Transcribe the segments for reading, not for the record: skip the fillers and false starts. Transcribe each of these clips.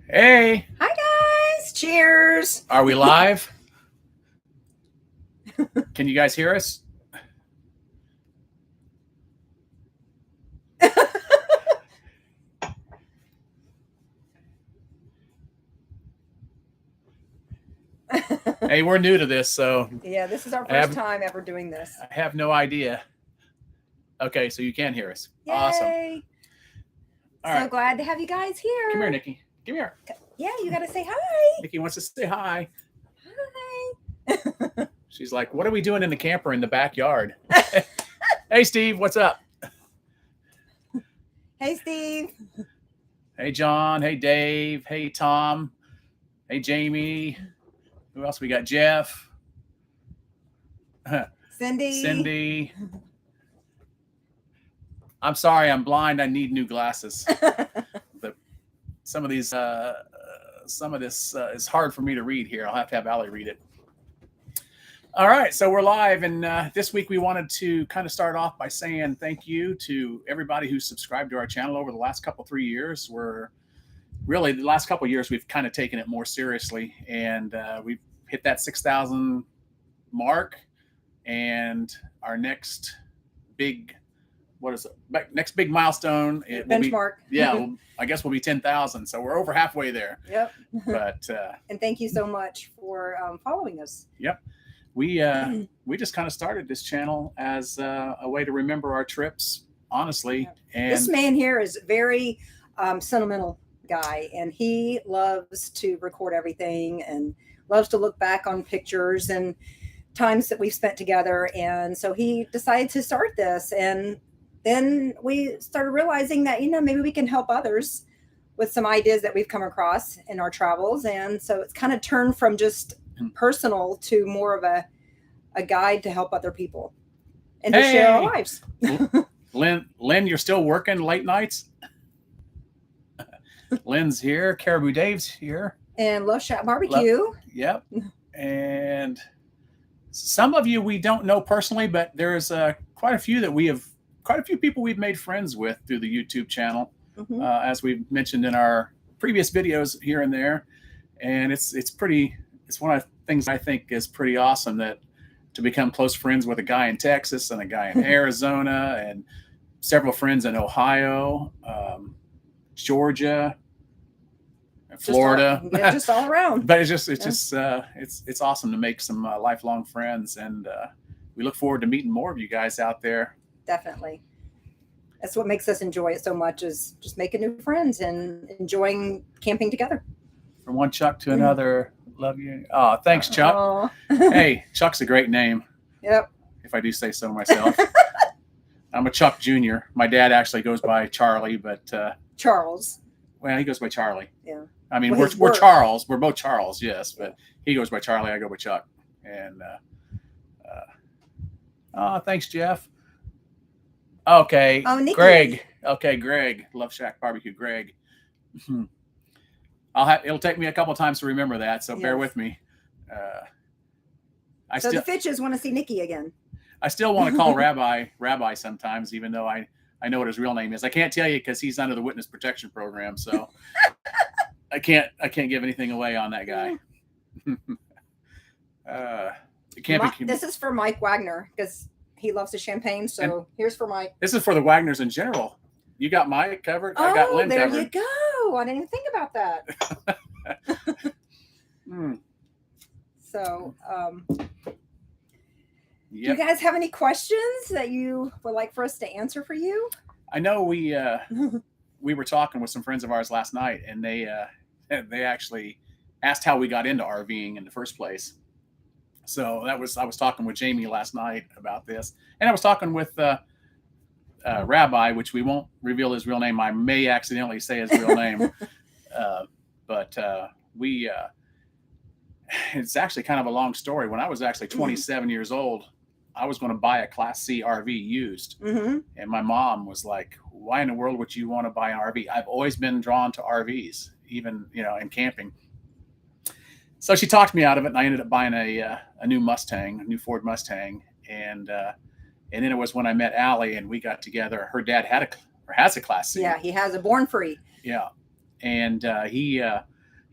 Hey, Hi guys, cheers. are we live? Can you guys hear us? Hey, we're new to this, so Yeah, this is our first time ever doing this. I have no idea. Okay, so you can hear us. Yay. Awesome. All So right. glad to have you guys here. Come here, Nikki. Come here. Yeah, you got to say hi. Nikki wants to say hi. Hi. She's like, what are we doing in the camper in the backyard? Hey, Steve, what's up? Hey, Steve. Hey, John. Hey, Dave. Hey, Tom. Hey, Jamie. Who else we got? Jeff. Cindy. I'm sorry, I'm blind. I need new glasses. Some of this is hard for me to read here. I'll have Allie read it. All right, so we're live, and this week we wanted to kind of start off by saying thank you to everybody who's subscribed to our channel over the last 3 years. Really, the last couple of years, we've kind of taken it more seriously, and we've hit that 6,000 mark. And our next big, next big milestone? Benchmark. I guess we'll be 10,000. So we're over halfway there. Yep. But and thank you so much for following us. Yep. We just kind of started this channel as a way to remember our trips, honestly. Yep. And this man here is very sentimental guy, and he loves to record everything and loves to look back on pictures and times that we've spent together. And so he decided to start this, and then we started realizing that, maybe we can help others with some ideas that we've come across in our travels. And so it's kind of turned from just personal to more of a guide to help other people and to share our lives. Lynn, you're still working late nights? Lynn's here. Caribou Dave's here. And Love Shack Barbecue. Yep. And some of you we don't know personally, but there's quite a few people we've made friends with through the YouTube channel, as we've mentioned in our previous videos here and there. And it's one of the things I think is pretty awesome, that to become close friends with a guy in Texas and a guy in Arizona and several friends in Ohio, Georgia, Florida, just all around. But it's awesome to make some lifelong friends, and we look forward to meeting more of you guys out there. Definitely. That's what makes us enjoy it so much, is just making new friends and enjoying camping together. From one Chuck to another. Love you. Oh, thanks, Chuck. Hey, Chuck's a great name. Yep. If I do say so myself. I'm a Chuck Jr. My dad actually goes by Charlie, but Charles. Well, he goes by Charlie. Yeah. I mean, we're Charles. We're both Charles, yes, but he goes by Charlie. I go by Chuck. And thanks, Jeff. Okay. Oh, Nikki. Greg. Okay, Greg. Love Shack Barbecue, Greg. It'll take me a couple times to remember that, so bear with me. The Fitches want to see Nikki again. I still want to call Rabbi sometimes, even though I know what his real name is. I can't tell you because he's under the witness protection program, so I can't give anything away on that guy. This is for Mike Wagner, because he loves the champagne. So here's for Mike. This is for the Wagners in general. You got Mike covered. I got Lynn covered. There you go. I didn't even think about that. So, do you guys have any questions that you would like for us to answer for you? I know we were talking with some friends of ours last night, and they actually asked how we got into RVing in the first place. So I was talking with Jamie last night about this, and I was talking with Rabbi, which we won't reveal his real name. I may accidentally say his real name, but it's actually kind of a long story. When I was actually 27 years old, I was going to buy a Class C RV used. And my mom was like, why in the world would you want to buy an RV? I've always been drawn to RVs, even, in camping. So she talked me out of it, and I ended up buying a new Ford Mustang. And then it was when I met Allie and we got together. Her dad has a Class C. Yeah, he has a Born Free. Yeah. And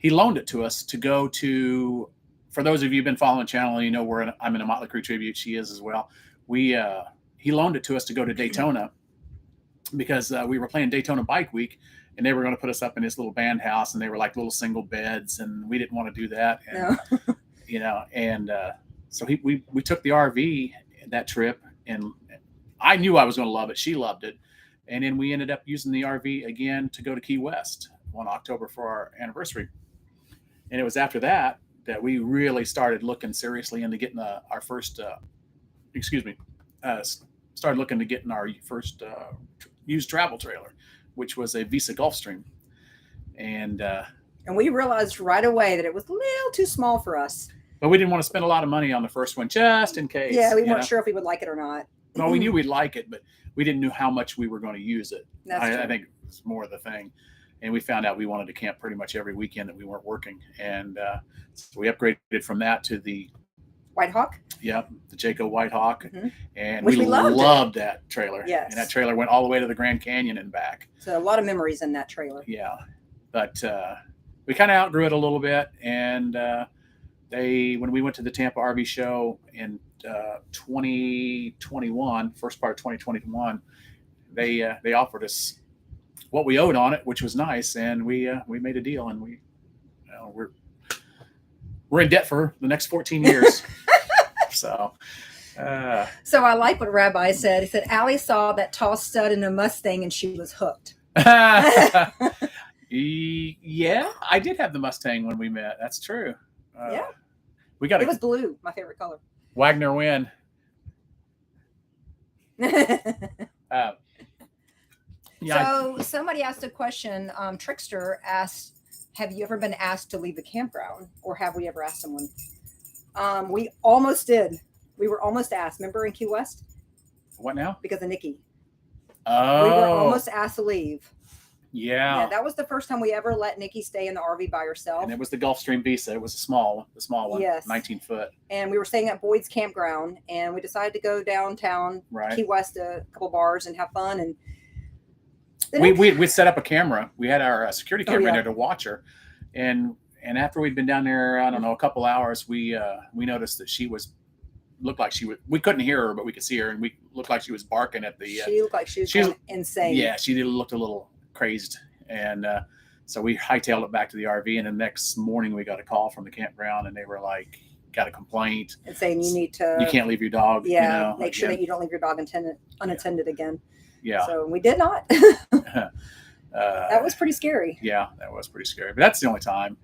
he loaned it to us to go to. For those of you who've been following the channel, you know I'm in a Motley Crue tribute. She is as well. He loaned it to us to go to Daytona because we were playing Daytona Bike Week, and they were going to put us up in this little band house, and they were like little single beds, and we didn't want to do that. And, No. So we took the RV that trip, and I knew I was going to love it. She loved it. And then we ended up using the RV again to go to Key West one October for our anniversary. And it was after that we really started looking seriously into getting our first, started looking to getting our first used travel trailer, which was a Visa Gulfstream. And we realized right away that it was a little too small for us. But we didn't want to spend a lot of money on the first one, just in case. Yeah, we weren't sure if we would like it or not. Well, we knew we'd like it, but we didn't know how much we were going to use it. I think it was more the thing. And we found out we wanted to camp pretty much every weekend that we weren't working. And so we upgraded from that to the White Hawk? Yep, the Jayco White Hawk. Mm-hmm. And we loved that trailer. Yes. And that trailer went all the way to the Grand Canyon and back. So a lot of memories in that trailer. Yeah. But we kind of outgrew it a little bit. And when we went to the Tampa RV show in 2021, first part of 2021, they offered us what we owed on it, which was nice, and we made a deal, and we're in debt for the next 14 years. So I like what Rabbi said. He said Allie saw that tall stud in a Mustang and she was hooked. Yeah, I did have the Mustang when we met. That's true. Yeah, it was blue, my favorite color. Wagner win. So somebody asked a question. Trickster asked, have you ever been asked to leave the campground, or have we ever asked someone? We almost did. We were almost asked. Remember in Key West? What now? Because of Nicky. Oh. We were almost asked to leave. Yeah. That was the first time we ever let Nicky stay in the RV by herself. And it was the Gulfstream Visa. It was the small one. Yes. 19 foot. And we were staying at Boyd's Campground, and we decided to go downtown, Key West, a couple bars and have fun. And we set up a camera. We had our security camera in there to watch her. And after we'd been down there, I don't know, a couple hours, we noticed that looked like she was, we couldn't hear her, but we could see her, and we looked like she was barking at the. She looked like she was going insane. Yeah, she looked a little crazed. And so we hightailed it back to the RV, and the next morning we got a call from the campground, and they were like, got a complaint. And saying you can't leave your dog. Yeah, make sure that you don't leave your dog unattended again. Yeah. So we did not. That was pretty scary. Yeah, that was pretty scary. But that's the only time,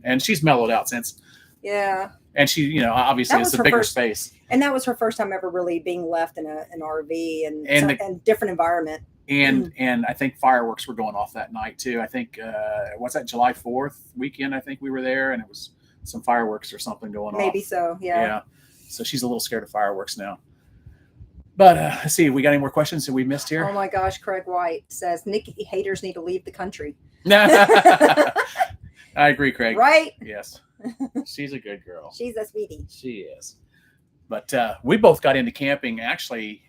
and she's mellowed out since. Yeah. And she, obviously it's a bigger space. And that was her first time ever really being left in an RV and different environment. And I think fireworks were going off that night too. I think, what's that, July 4th weekend? I think we were there, and it was some fireworks or something going on. Maybe so, yeah. Yeah. So she's a little scared of fireworks now. But let's see, we got any more questions that we missed here? Oh my gosh, Craig White says Nicky haters need to leave the country. I agree, Craig. Right? Yes. She's a good girl. She's a sweetie. She is. But we both got into camping. Actually,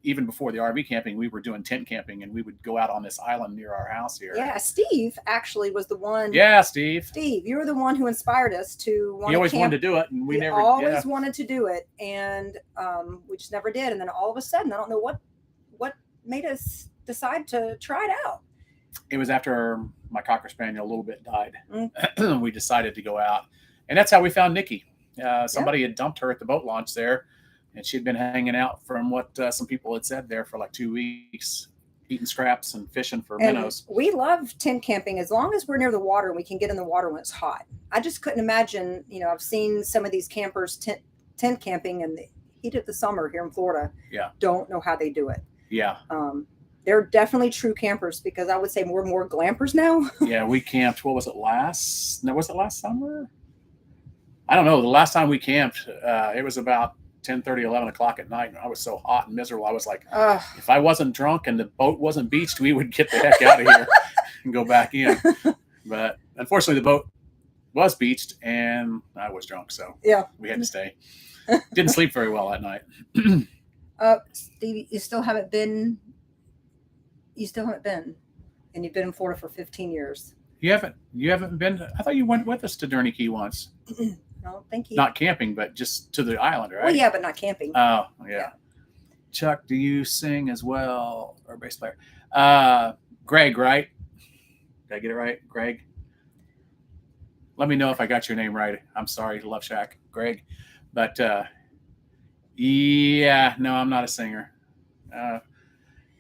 even before the RV camping, we were doing tent camping, and we would go out on this island near our house here. Yeah, Steve actually was the one. Yeah, Steve. Steve, you were the one who inspired us to want to He always wanted to do it, and we never always wanted to do it, and we just never did. And then all of a sudden, I don't know what made us decide to try it out. It was after my Cocker Spaniel a little bit died. We decided to go out, and that's how we found Nicky. Somebody had dumped her at the boat launch there, and she'd been hanging out from what some people had said there for like 2 weeks, eating scraps and fishing for minnows. We love tent camping as long as we're near the water and we can get in the water when it's hot. I just couldn't imagine, I've seen some of these campers tent camping in the heat of the summer here in Florida. Yeah. Don't know how they do it. Yeah. They're definitely true campers, because I would say we're more glampers now. Yeah, we camped. What was it last summer? I don't know. The last time we camped, it was about 10:30, 11 o'clock at night, and I was so hot and miserable. I was like, if I wasn't drunk and the boat wasn't beached, we would get the heck out of here and go back in. But unfortunately, the boat was beached, and I was drunk, so we had to stay. Didn't sleep very well that night. Steve, you still haven't been, and you've been in Florida for 15 years. You haven't been I thought you went with us to Durney Key once. No, thank you. Not camping, but just to the island, right? Well, yeah, but not camping. Oh, yeah. Yeah. Chuck, do you sing as well? Or bass player? Greg, right? Did I get it right? Greg? Let me know if I got your name right. I'm sorry, Love Shack, Greg. But yeah, no, I'm not a singer.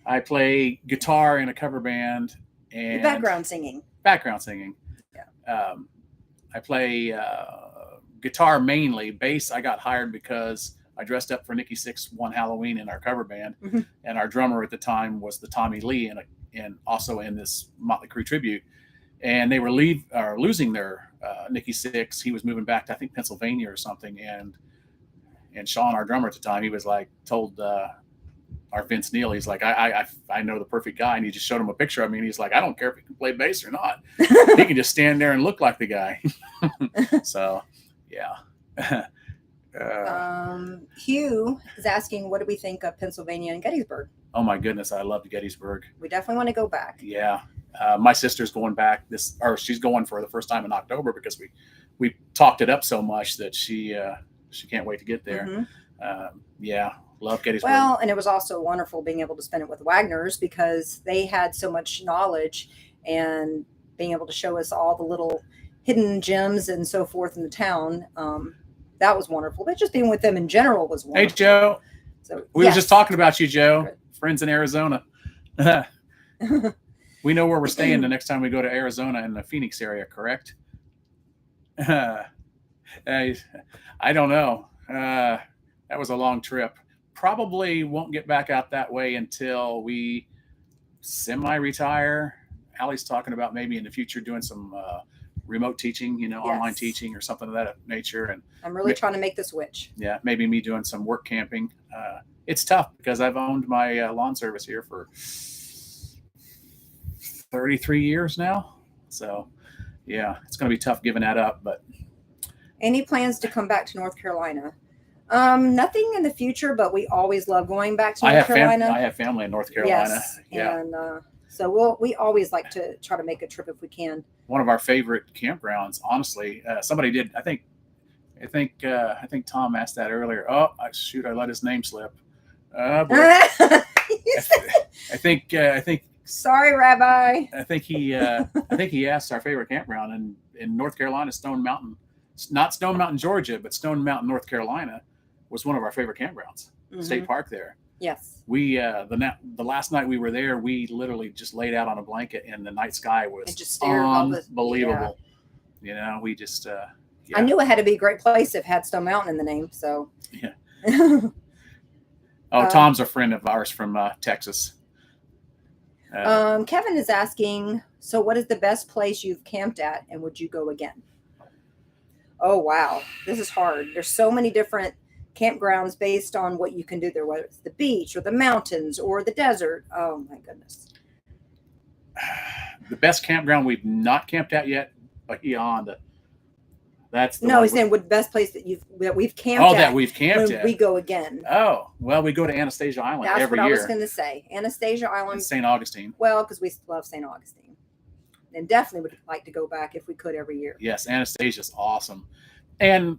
I play guitar in a cover band and Background singing. Background singing. Yeah. I play guitar mainly. Bass, I got hired because I dressed up for Nicky Six one Halloween in our cover band, and our drummer at the time was the Tommy Lee, and also in this Motley Crue tribute. And they were losing their Nicky Six. He was moving back to I think Pennsylvania or something, and Sean, our drummer at the time, he was like told our Vince Neil, he's like, I know the perfect guy, and he just showed him a picture of me, and he's like, I don't care if he can play bass or not, he can just stand there and look like the guy. So, yeah. Hugh is asking, what do we think of Pennsylvania and Gettysburg? Oh my goodness, I loved Gettysburg. We definitely want to go back. Yeah. My sister's going back she's going for the first time in October because we talked it up so much that she can't wait to get there. Yeah, love Gettysburg. Well, and it was also wonderful being able to spend it with Wagner's because they had so much knowledge and being able to show us all the little hidden gems and so forth in the town. That was wonderful. But just being with them in general was wonderful. Hey, Joe. So we were just talking about you, Joe. Good. Friends in Arizona. We know where we're staying the next time we go to Arizona in the Phoenix area, correct? I don't know. That was a long trip. Probably won't get back out that way until we semi-retire. Allie's talking about maybe in the future doing some remote teaching, online teaching or something of that nature. And I'm really trying to make the switch. Yeah, maybe me doing some work camping. It's tough because I've owned my lawn service here for 33 years now. So, yeah, it's going to be tough giving that up. But any plans to come back to North Carolina? Nothing in the future, but we always love going back to North Carolina. I have family in North Carolina. Yes, yeah. And so we always like to try to make a trip if we can. One of our favorite campgrounds, honestly. Somebody did. I think Tom asked that earlier. Oh, shoot! I let his name slip. I think. Sorry, Rabbi. I think he asked our favorite campground in North Carolina, Stone Mountain. Not Stone Mountain, Georgia, but Stone Mountain, North Carolina, was one of our favorite campgrounds. State Park there. Yes. We the last night we were there, we literally just laid out on a blanket, and the night sky was just unbelievable. We just. I knew it had to be a great place if it had Stone Mountain in the name. So. Yeah. Tom's a friend of ours from Texas. Kevin is asking, so what is the best place you've camped at, and would you go again? Oh, wow. This is hard. There's so many different campgrounds based on what you can do there, whether it's the beach or the mountains or the desert. Oh, my goodness. The best campground we've not camped at yet, Bahia Honda. That's the he's saying what the best place that we've camped at. Oh, that we've camped at. We go again. Oh, well, we go to Anastasia Island every year. That's what I was going to say. Anastasia Island. And St. Augustine. Well, because we love St. Augustine. And definitely would like to go back if we could every year. Yes, Anastasia's awesome. And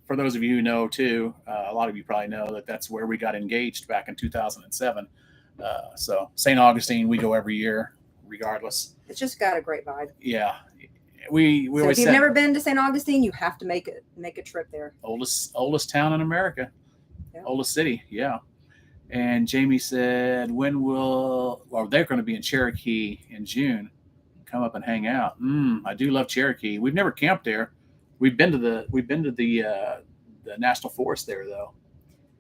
for those of you who know, too, a lot of you probably know that's where we got engaged back in 2007. So St. Augustine, we go every year, regardless. It's just got a great vibe. Yeah. We so if you've never been to St. Augustine, you have to make a trip there. Oldest town in America. Yeah. Oldest city, yeah. And Jamie said, they're going to be in Cherokee in June. Come up and hang out. I do love Cherokee. We've never camped there. We've been to the national forest there, though.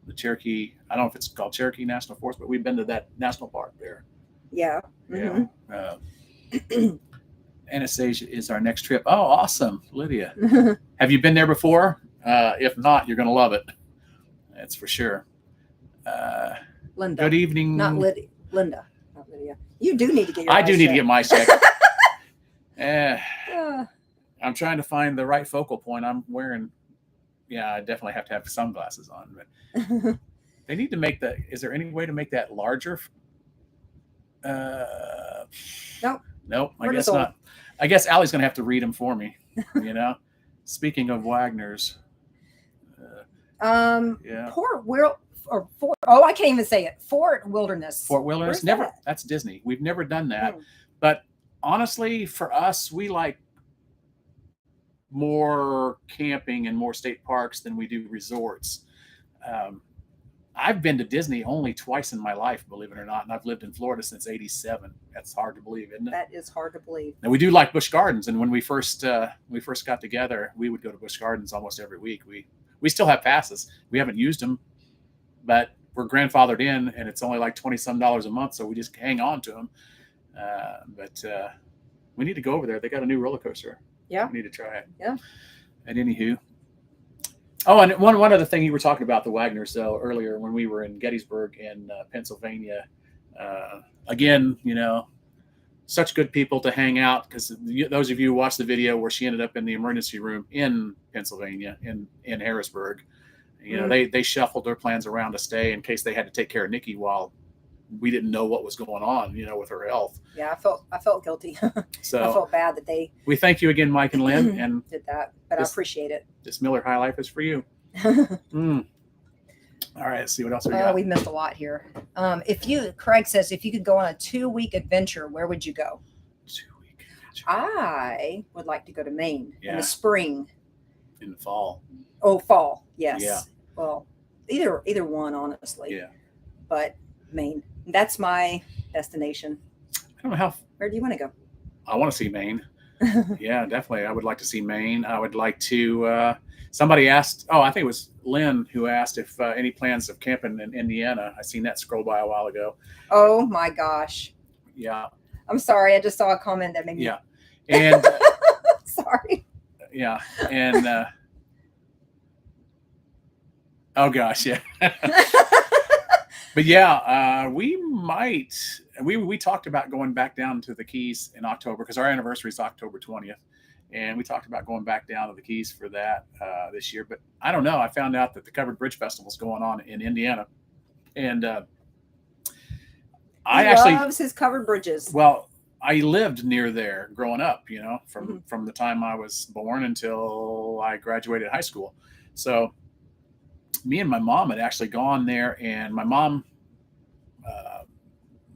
The Cherokee. I don't know if it's called Cherokee National Forest, but we've been to that national park there. Yeah. Mm-hmm. Yeah. Anastasia is our next trip. Oh, awesome, Lydia. Have you been there before? If not, you're going to love it. That's for sure. Linda. Good evening. Not Lydia. Linda. Not Lydia. You do need to get your I do need to get my check. Yeah. I'm trying to find the right focal point. I'm wearing, I definitely have to have sunglasses on. But they need to make is there any way to make that larger? Nope. I guess not. I guess Allie's going to have to read them for me, you know. Speaking of Wagner's. Yeah. Port Will or Fort. Oh, I can't even say it. Fort Wilderness. Fort Wilderness. Where's Never. that? That's Disney. We've never done that. But honestly, for us, we like more camping and more state parks than we do resorts. I've been to Disney only twice in my life, believe it or not, and I've lived in Florida since '87. That's hard to believe, isn't it? That is hard to believe. And we do like Busch Gardens, and when we first got together, we would go to Busch Gardens almost every week. We still have passes. We haven't used them, but we're grandfathered in, and it's only like $20-some a month, so we just hang on to them. But we need to go over there. They got a new roller coaster. Yeah, we need to try it. Yeah. And anywho. Oh, and one other thing you were talking about the Wagners, though, earlier when we were in Gettysburg in Pennsylvania. Again, you know, such good people to hang out, because those of you who watched the video where she ended up in the emergency room in Pennsylvania, in Harrisburg, you know, they shuffled their plans around to stay in case they had to take care of Nikki while we didn't know what was going on, you know, with her health. Yeah, I felt guilty. So I felt bad that we thank you again, Mike and Lynn, and did that, but I appreciate it. This Miller High Life is for you. All right, let's see what else we got. We missed a lot here. Craig says, if you could go on a 2-week adventure, where would you go? 2-week adventure. I would like to go to Maine in the spring. In the fall. Oh, fall. Yes. Yeah. Well, either one, honestly. Yeah. But Maine. That's my destination. I don't know how. Where do you want to go? I want to see Maine. Yeah, definitely. I would like to see Maine. I would like to. Somebody asked. Oh, I think it was Lynn who asked if any plans of camping in Indiana. I seen that scroll by a while ago. Oh my gosh. Yeah. I'm sorry. I just saw a comment that made me. Yeah. And. Sorry. Yeah. And. Oh gosh. Yeah. But yeah, we might. We talked about going back down to the Keys in October, because our anniversary is October 20th, and we talked about going back down to the Keys for that this year. But I don't know. I found out that the Covered Bridge Festival is going on in Indiana, and He loves his covered bridges. Well, I lived near there growing up. You know, from the time I was born until I graduated high school. So me and my mom had actually gone there, and my mom,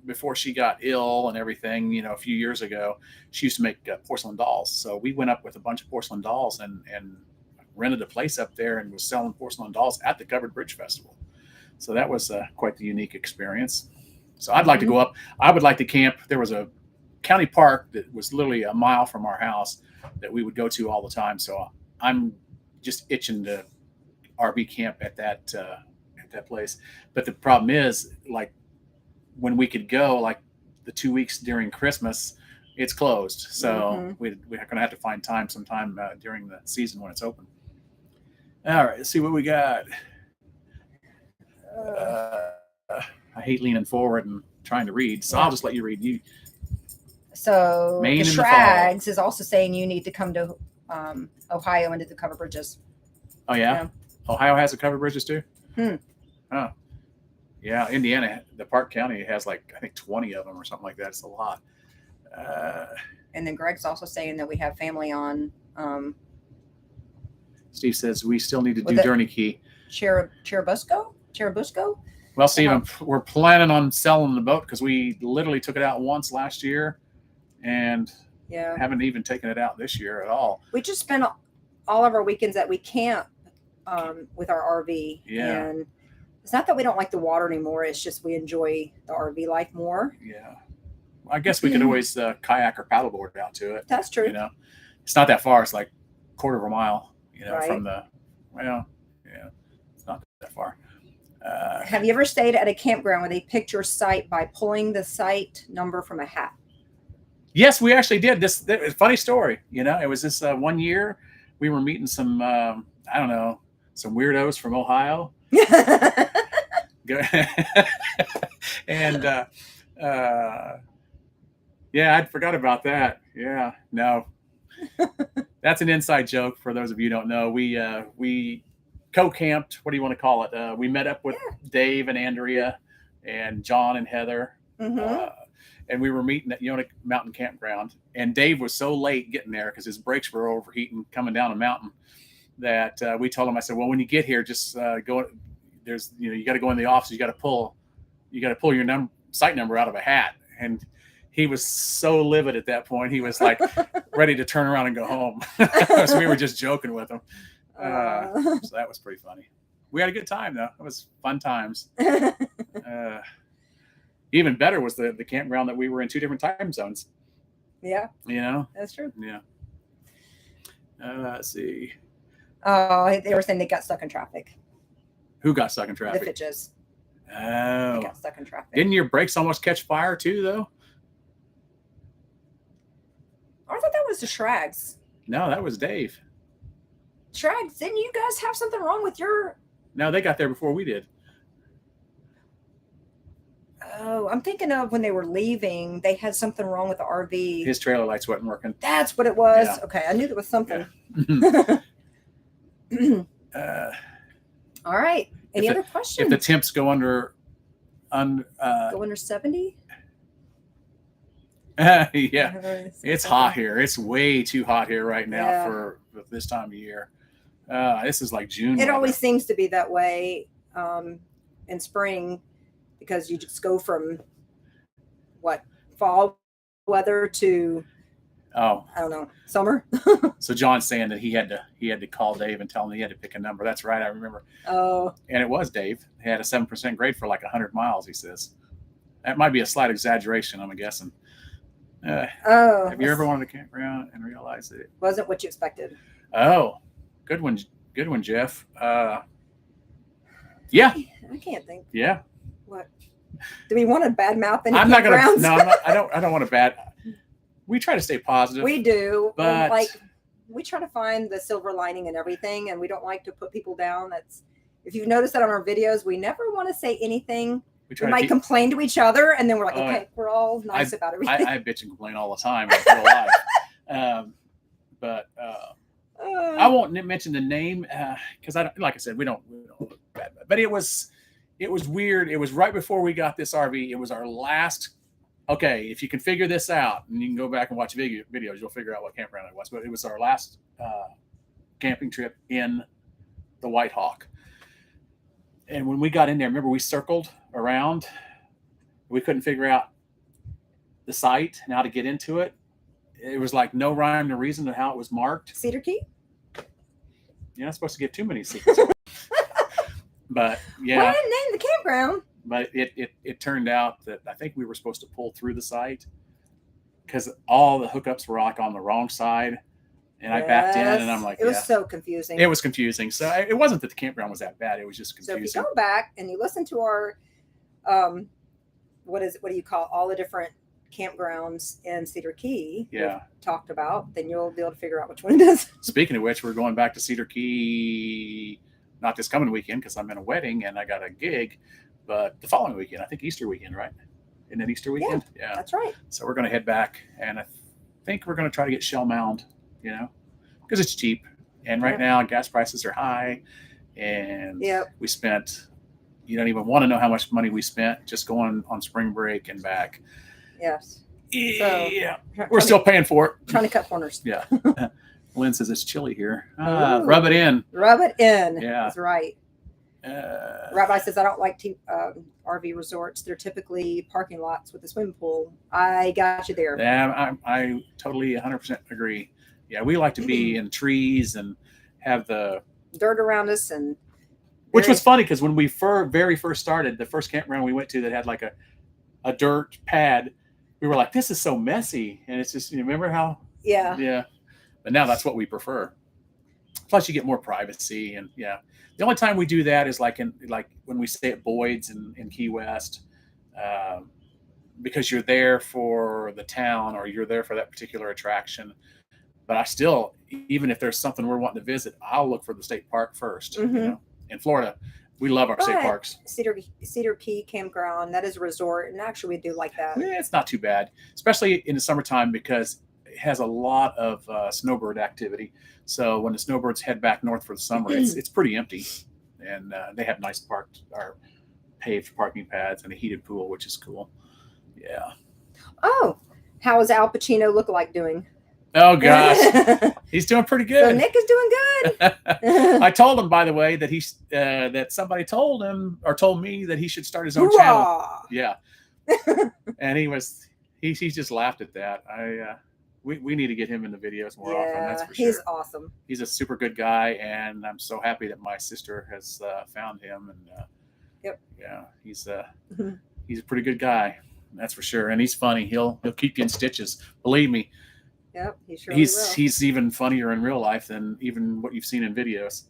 before she got ill and everything, you know, a few years ago, she used to make porcelain dolls. So we went up with a bunch of porcelain dolls and rented a place up there and was selling porcelain dolls at the Covered Bridge Festival. So that was quite the unique experience. So I'd like to go up. I would like to camp. There was a county park that was literally a mile from our house that we would go to all the time. So I'm just itching to RV camp at that place. But the problem is, like, when we could go, like the 2 weeks during Christmas, it's closed. So we're going to have to find time sometime during the season when it's open. All right, let's see what we got. I hate leaning forward and trying to read, so I'll just let you read. So Maine the Shrags is also saying you need to come to Ohio and do the covered bridges. Oh yeah? Ohio has the covered bridges too? Oh. Yeah, Indiana, the Park County has like, I think 20 of them or something like that. It's a lot. And then Greg's also saying that we have family on. Steve says we still need to do Journey Key. Cherubusco? Well, Steve, we're planning on selling the boat because we literally took it out once last year and haven't even taken it out this year at all. We just spent all of our weekends that we camp with our RV. Yeah. And it's not that we don't like the water anymore. It's just we enjoy the RV life more. Yeah. I guess we could always kayak or paddleboard out to it. That's true. You know, it's not that far. It's like a quarter of a mile, you know, right. from the, it's not that far. Have you ever stayed at a campground where they picked your site by pulling the site number from a hat? Yes, we actually did. This funny story. You know, it was this one year we were meeting some, I don't know, some weirdos from Ohio. And I'd forgot about that. Yeah, no, that's an inside joke for those of you who don't know. We co-camped. What do you want to call it? We met up with Dave and Andrea and John and Heather. and we were meeting at Yonick Mountain Campground. And Dave was so late getting there because his brakes were overheating coming down a mountain that we told him, I said, well, when you get here, just go. There's, you got to go in the office. You got to pull your site number out of a hat. And he was so livid at that point. He was like ready to turn around and go home. So we were just joking with him. So that was pretty funny. We had a good time though. It was fun times. Even better was the campground that we were in 2 different time zones. Yeah. That's true. Yeah. Let's see. Oh, they were saying they got stuck in traffic. Who got stuck in traffic? The Fitches. Oh. They got stuck in traffic. Didn't your brakes almost catch fire too, though? I thought that was the Shrags. No, that was Dave. Shrags, didn't you guys have something wrong with your... No, they got there before we did. Oh, I'm thinking of when they were leaving, they had something wrong with the RV. His trailer lights wasn't working. That's what it was. Yeah. Okay, I knew there was something. Yeah. All right. Any other questions? If the temps go under go under 70? Yeah, it's hot here. It's way too hot here right now for this time of year. This is like June. It always seems to be that way in spring, because you just go from fall weather to I don't know, summer. So John's saying that he had to call Dave and tell him he had to pick a number. That's right, I remember. Oh. And it was Dave. He had a 7% grade for like 100 miles. He says that might be a slight exaggeration, I'm guessing. Have you ever wanted to campground and realized that it wasn't what you expected? Oh, good one, Jeff. Yeah, I can't think. Yeah. What? Do we want to badmouth any I'm not gonna. campgrounds? No, I don't want to bad. We try to stay positive. We do, but we try to find the silver lining in everything, and we don't like to put people down. That's, if you've noticed that on our videos, we never want to say anything. We might complain to each other, and then we're like, okay, we're all nice about everything. I bitch and complain all the time in real life. But I won't mention the name because like I said, we don't look bad. But it was weird. It was right before we got this RV. It was our last. Okay, if you can figure this out, and you can go back and watch videos, you'll figure out what campground it was. But it was our last camping trip in the White Hawk. And when we got in there, remember we circled around. We couldn't figure out the site and how to get into it. It was like no rhyme or reason to how it was marked. Cedar Key? You're not supposed to give too many secrets. But yeah. Well, I didn't name the campground. But it turned out that I think we were supposed to pull through the site because all the hookups were like on the wrong side. And I backed in and I'm like, it was so confusing. It was confusing. So it wasn't that the campground was that bad. It was just confusing. So if you go back and you listen to our, what do you call all the different campgrounds in Cedar Key talked about, then you'll be able to figure out which one it is. Speaking of which, we're going back to Cedar Key, not this coming weekend because I'm in a wedding and I got a gig, but the following weekend, I think Easter weekend, right? Isn't it Easter weekend? Yeah, that's right. So we're going to head back, and I think we're going to try to get Shell Mound, because it's cheap. And right now, gas prices are high, and we spent, you don't even want to know how much money we spent just going on spring break and back. Yes. Yeah. We're still paying for it. Trying to cut corners. Yeah. Lynn says it's chilly here. Rub it in. Rub it in. Yeah. That's right. Rabbi says, I don't like RV resorts. They're typically parking lots with a swimming pool. I got you there. Yeah, I totally 100% agree. Yeah, we like to be in trees and have the dirt around us. Which was funny because when we very first started, the first campground we went to that had like a dirt pad, we were like, this is so messy. And it's just, you remember how? Yeah. Yeah. But now that's what we prefer. Plus you get more privacy and The only time we do that is like when we stay at Boyd's in Key West, because you're there for the town or you're there for that particular attraction. But I still, even if there's something we're wanting to visit, I'll look for the state park first. Mm-hmm. In Florida, we love our state parks. Cedar Key Campground, that is a resort, and actually we do like that. Yeah, it's not too bad, especially in the summertime because it has a lot of snowbird activity. So when the snowbirds head back north for the summer, it's pretty empty, and they have nice paved parking pads and a heated pool, which is cool. Yeah. Oh, how is Al Pacino lookalike doing? Oh gosh, he's doing pretty So good. Nick is doing good. I told him, by the way, that that somebody told him or told me that he should start his own channel. Hoorah! Yeah, and he just laughed at that. We need to get him in the videos more often. That's for sure. He's awesome. He's a super good guy, and I'm so happy that my sister has found him. And Yep. Yeah, he's a pretty good guy. That's for sure, and he's funny. He'll keep you in stitches. Believe me. Yep, he sure He's will. He's even funnier in real life than even what you've seen in videos.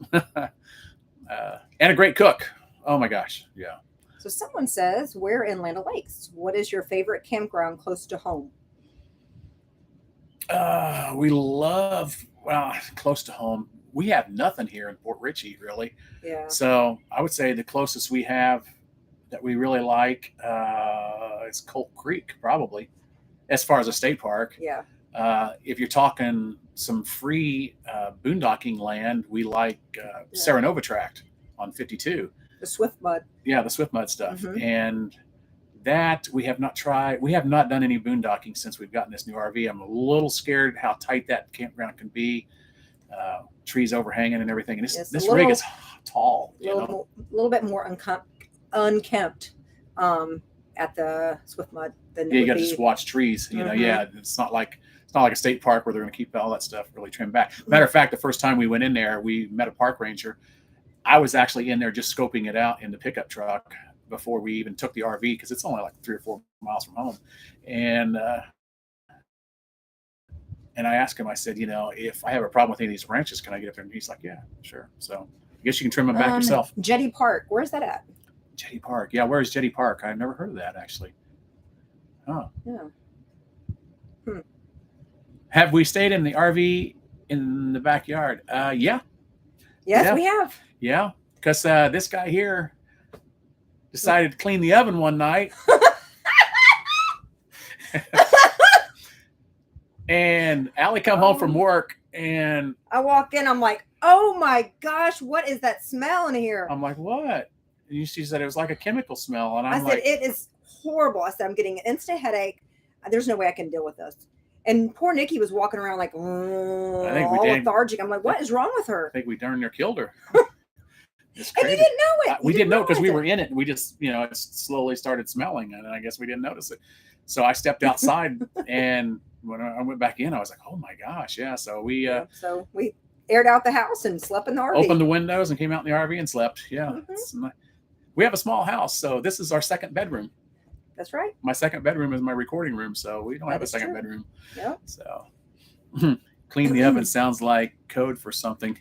And a great cook. Oh my gosh, yeah. So someone says, we're in Land O'Lakes. What is your favorite campground close to home? We love, well, close to home. We have nothing here in Port Richey, really. Yeah. So I would say the closest we have that we really like is Colt Creek, probably, as far as a state park. Yeah. If you're talking some free boondocking land, we like Serenova Tract on 52. The Swift Mud. Yeah, the Swift Mud stuff. And that we have not tried. We have not done any boondocking since we've gotten this new RV. I'm a little scared how tight that campground can be. Trees overhanging and everything. And this rig is tall. A little bit more unkempt at the Swift Mud than you got to just watch trees. You know, it's not like a state park where they're going to keep all that stuff really trimmed back. Matter of fact, the first time we went in there, we met a park ranger. I was actually in there just scoping it out in the pickup truck before we even took the RV, because it's only like 3 or 4 miles from home. And I asked him, I said, if I have a problem with any of these branches, can I get up there? And he's like, yeah, sure. So I guess you can trim them back yourself. Jetty Park, where's that at? Jetty Park. Yeah, where's Jetty Park? I've never heard of that, actually. Oh. Yeah. Have we stayed in the RV in the backyard? Yeah. Yes, we have. Yeah, because this guy here decided to clean the oven one night. And Allie come home from work, and I walk in, I'm like, oh my gosh, what is that smell in here? I'm like, what? And she said it was like a chemical smell. And I said, it is horrible. I said, I'm getting an instant headache. There's no way I can deal with this. And poor Nikki was walking around like, all lethargic. I'm like, what is wrong with her? I think we darn near killed her. And you didn't know it. We didn't know, because we were in it. We just, it slowly started smelling, and I guess we didn't notice it. So I stepped outside, and when I went back in, I was like, oh my gosh, yeah. So we aired out the house and slept in the RV. Opened the windows and came out in the RV and slept. Yeah. We have a small house, so this is our second bedroom. That's right. My second bedroom is my recording room, so we don't have a second bedroom. Yep. So clean the oven sounds like code for something.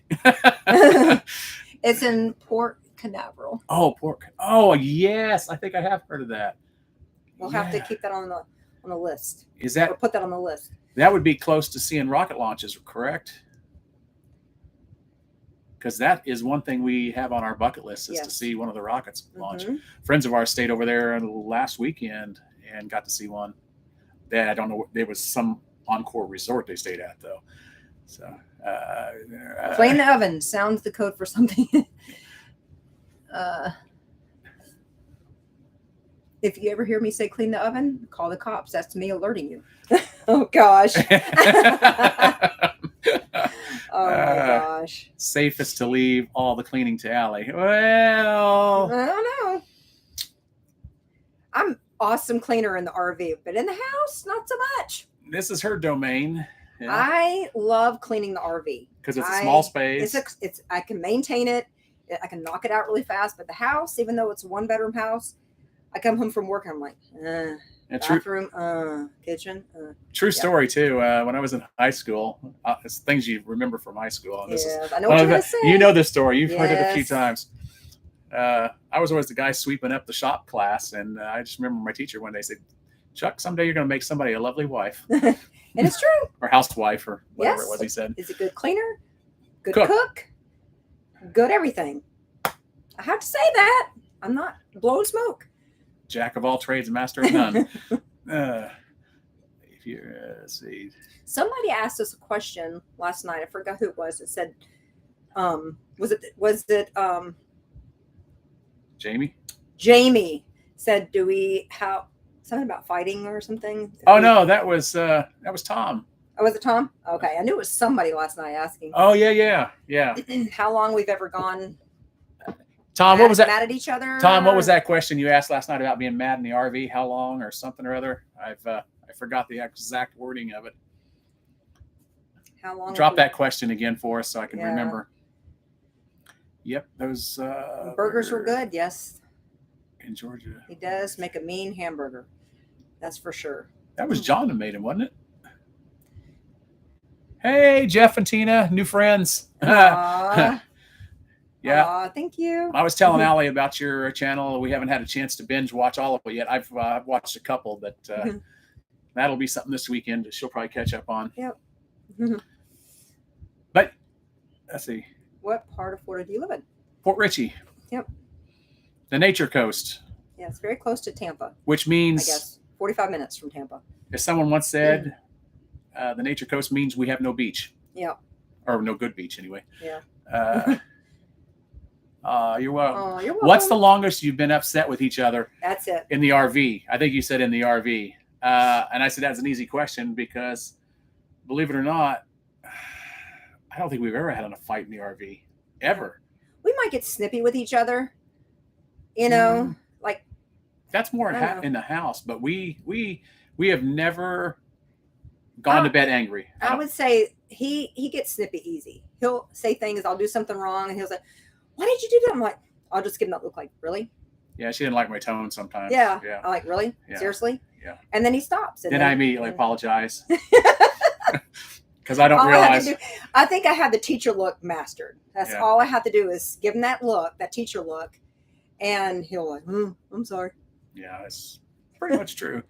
It's in Port Canaveral. Oh, yes. I think I have heard of that. We'll have to keep that on the list. Or put that on the list? That would be close to seeing rocket launches, correct? Because that is one thing we have on our bucket list, is to see one of the rockets launch. Friends of ours stayed over there last weekend and got to see one. I don't know. There was some Encore resort they stayed at, though. So clean the oven sounds the code for something. If you ever hear me say clean the oven, call the cops. That's me alerting you. Oh gosh. Oh my gosh. Safest to leave all the cleaning to Allie. Well, I don't know. I'm awesome cleaner in the RV, but in the house, not so much. This is her domain. Yeah. I love cleaning the RV because it's a small space. I can maintain it. I can knock it out really fast. But the house, even though it's a 1-bedroom house, I come home from work and I'm like, bathroom, kitchen. True story too. When I was in high school, it's things you remember from high school. And I know what you're going to say. You know this story. You've heard it a few times. I was always the guy sweeping up the shop class, and I just remember my teacher one day said, "Chuck, someday you're going to make somebody a lovely wife." And it's true. Or housewife, or whatever it was he said. Is a good cleaner, good cook, good everything. I have to say that. I'm not blowing smoke. Jack of all trades, master of none. If you see. Somebody asked us a question last night. I forgot who it was. It said, was it Jamie? Jamie said, something about fighting or something. Oh no, that was Tom. Oh, was it Tom? Okay, I knew it was somebody last night asking. Oh yeah. How long we've ever gone. Tom, what was that? Mad at each other. Tom, what was that question you asked last night about being mad in the RV? How long or something or other? I forgot the exact wording of it. How long? Drop that question again for us so I can remember. Yep, those burgers were good. Yes. In Georgia. He does make a mean hamburger. That's for sure. That was John who made him, wasn't it? Hey, Jeff and Tina, new friends. Aww. Yeah. Aww, thank you. I was telling Allie about your channel. We haven't had a chance to binge watch all of it yet. I've watched a couple, but that'll be something this weekend that she'll probably catch up on. Yep. But let's see. What part of Florida do you live in? Port Richey. Yep. The Nature Coast. Yeah, it's very close to Tampa. Which means, I guess, 45 minutes from Tampa. As someone once said, the Nature Coast means we have no beach. Yeah. Or no good beach, anyway. Yeah. You're welcome. Oh, you're welcome. What's the longest you've been upset with each other? That's it. In the RV. I think you said in the RV. And I said that's an easy question because, believe it or not, I don't think we've ever had a fight in the RV. Ever. We might get snippy with each other. You know, like. That's more in the house, but we have never gone to bed angry. I would say he gets snippy easy. He'll say things, I'll do something wrong, and he'll say, "Why did you do that?" I'm like, I'll just give him that look like, really? Yeah, she didn't like my tone sometimes. Yeah. I like, really? Yeah. Seriously? Yeah. And then he stops. And then I immediately apologize. Because I don't realize. I think I have the teacher look mastered. That's all I have to do is give him that look, that teacher look, and he'll like, I'm sorry. Yeah, it's pretty much true.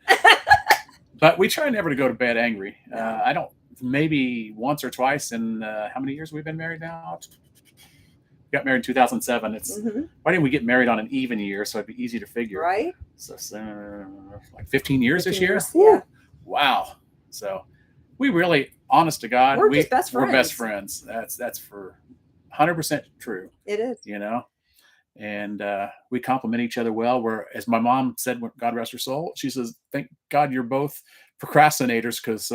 But we try never to go to bed angry. I don't, maybe once or twice in how many years we've been married now? We got married in 2007. It's why didn't we get married on an even year so it'd be easy to figure? Right. So like 15 years this year. Yeah. Wow. So we really, honest to God, we're just best friends. We're best friends. That's for 100% true. It is. You know, and we compliment each other well. Where, as my mom said, God rest her soul, she says, "Thank God you're both procrastinators," because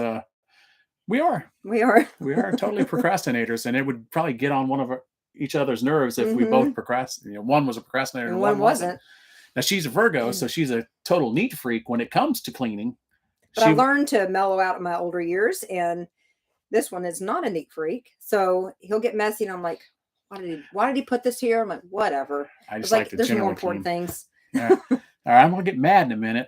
we are totally procrastinators, and it would probably get on one of each other's nerves if we both procrastinate. One was a procrastinator and one wasn't. Now she's a Virgo, so she's a total neat freak when it comes to cleaning. But I learned to mellow out in my older years, and this one is not a neat freak. So he'll get messy, and I'm like, why did he put this here? I'm like, whatever. I just like to there's more important things. Yeah. All right, I'm gonna get mad in a minute.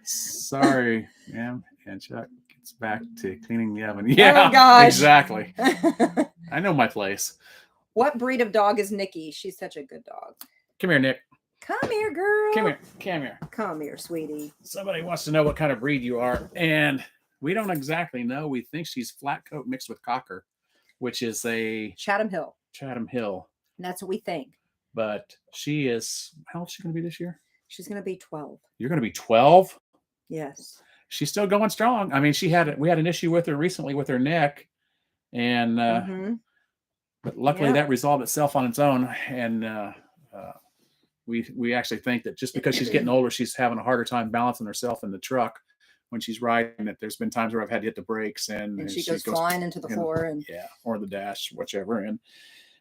Sorry, ma'am. And Chuck gets back to cleaning the oven. Yeah, oh, gosh. Exactly. I know my place. What breed of dog is Nicky? She's such a good dog. Come here, Nick. Come here, girl. Come here. Come here, sweetie. Somebody wants to know what kind of breed you are, and we don't exactly know. We think she's flat coat mixed with cocker, which is a Chatham Hill. And that's what we think. But she is, how old is she going to be this year? She's going to be 12. You're going to be 12? Yes. She's still going strong. I mean, we had an issue with her recently with her neck, and but luckily that resolved itself on its own. And we actually think that just because she's getting older, she's having a harder time balancing herself in the truck when she's riding it. There's been times where I've had to hit the brakes and she goes flying into the floor and or the dash, whichever. And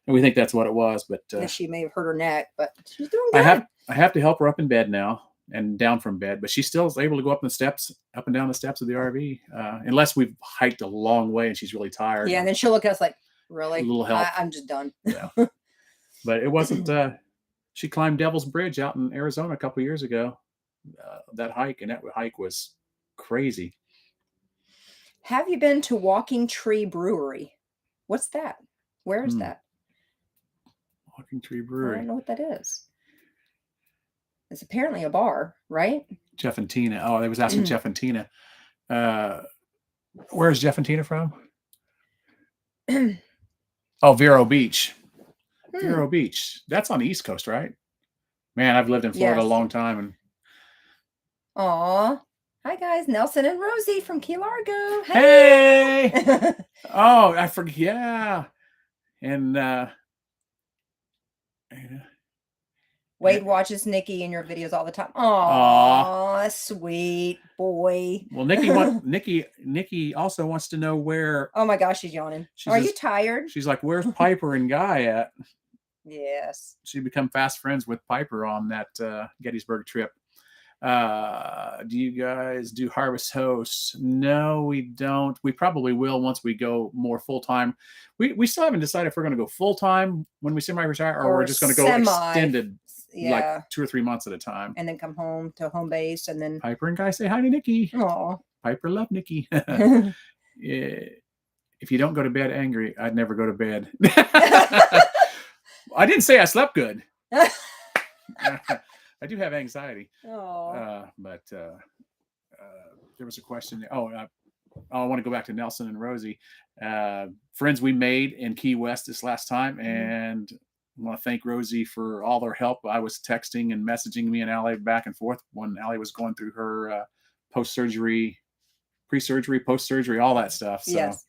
we think that's what it was. But she may have hurt her neck, but she's doing good. I have to help her up in bed now and down from bed, but she still is able to go up and down the steps of the RV, unless we've hiked a long way and she's really tired. Yeah, and then she'll look at us like, really? A little help. I'm just done. Yeah. But it wasn't. She climbed Devil's Bridge out in Arizona a couple of years ago. That hike, and that hike was crazy. Have you been to Walking Tree Brewery? What's that? Where is that? Walking Tree Brewery. I don't know what that is. It's apparently a bar, right? Jeff and Tina. Oh, I was asking Jeff and Tina. Where's Jeff and Tina from? Oh, Vero Beach. Vero Beach. That's on the East Coast, right? Man, I've lived in Florida a long time. And aw. Hi, guys. Nelson and Rosie from Key Largo. Hey! Oh, I forget. Yeah. And Wade watches Nikki in your videos all the time. Aw. Oh, sweet boy. Well, Nikki also wants to know where. Oh my gosh, she's yawning. Are you tired? She's like, where's Piper and Guy at? Yes. She become fast friends with Piper on that Gettysburg trip. Do you guys do harvest hosts? No, we don't. We probably will once we go more full time. We still haven't decided if we're going to go full time when we semi-retire, or we're just going to go extended, like 2 or 3 months at a time, and then come home to home base, and then Piper and Guy say hi to Nikki. Oh, Piper love Nikki. Yeah. If you don't go to bed angry, I'd never go to bed. I didn't say I slept good. I do have anxiety. But there was a question. I want to go back to Nelson and Rosie. Friends we made in Key West this last time. And I want to thank Rosie for all their help. I was texting and messaging me and Allie back and forth when Allie was going through her post-surgery, pre-surgery, post-surgery, all that stuff. So yes.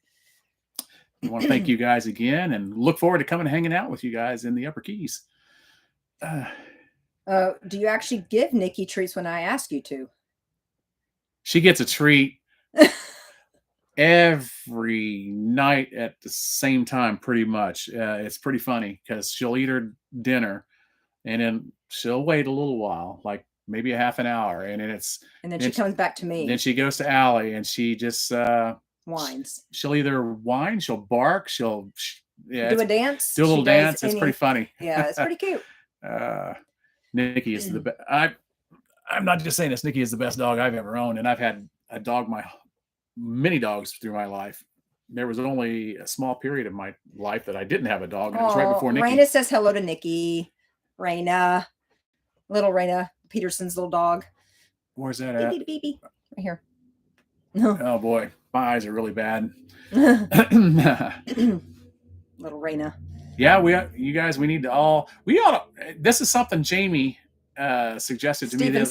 I want to thank you guys again and look forward to coming and hanging out with you guys in the Upper Keys. Do you actually give Nicky treats when I ask you to? She gets a treat every night at the same time, pretty much. It's pretty funny because she'll eat her dinner and then she'll wait a little while, like maybe a half an hour. And then she comes back to me. Then she goes to Allie and she just whines. She'll either whine, she'll bark, she'll do a dance. Do a little dance. It's pretty funny. Yeah, it's pretty cute. Nikki is the best. I'm not just saying this. Nikki is the best dog I've ever owned, and I've had a dog, many dogs through my life. There was only a small period of my life that I didn't have a dog, and it was right before Nikki. Raina says hello to Nikki. Raina, little Raina, Peterson's little dog. Where's that at? Right here. Oh boy, my eyes are really bad. Little Raina. Yeah, you guys, we ought to, this is something Jamie suggested to me. The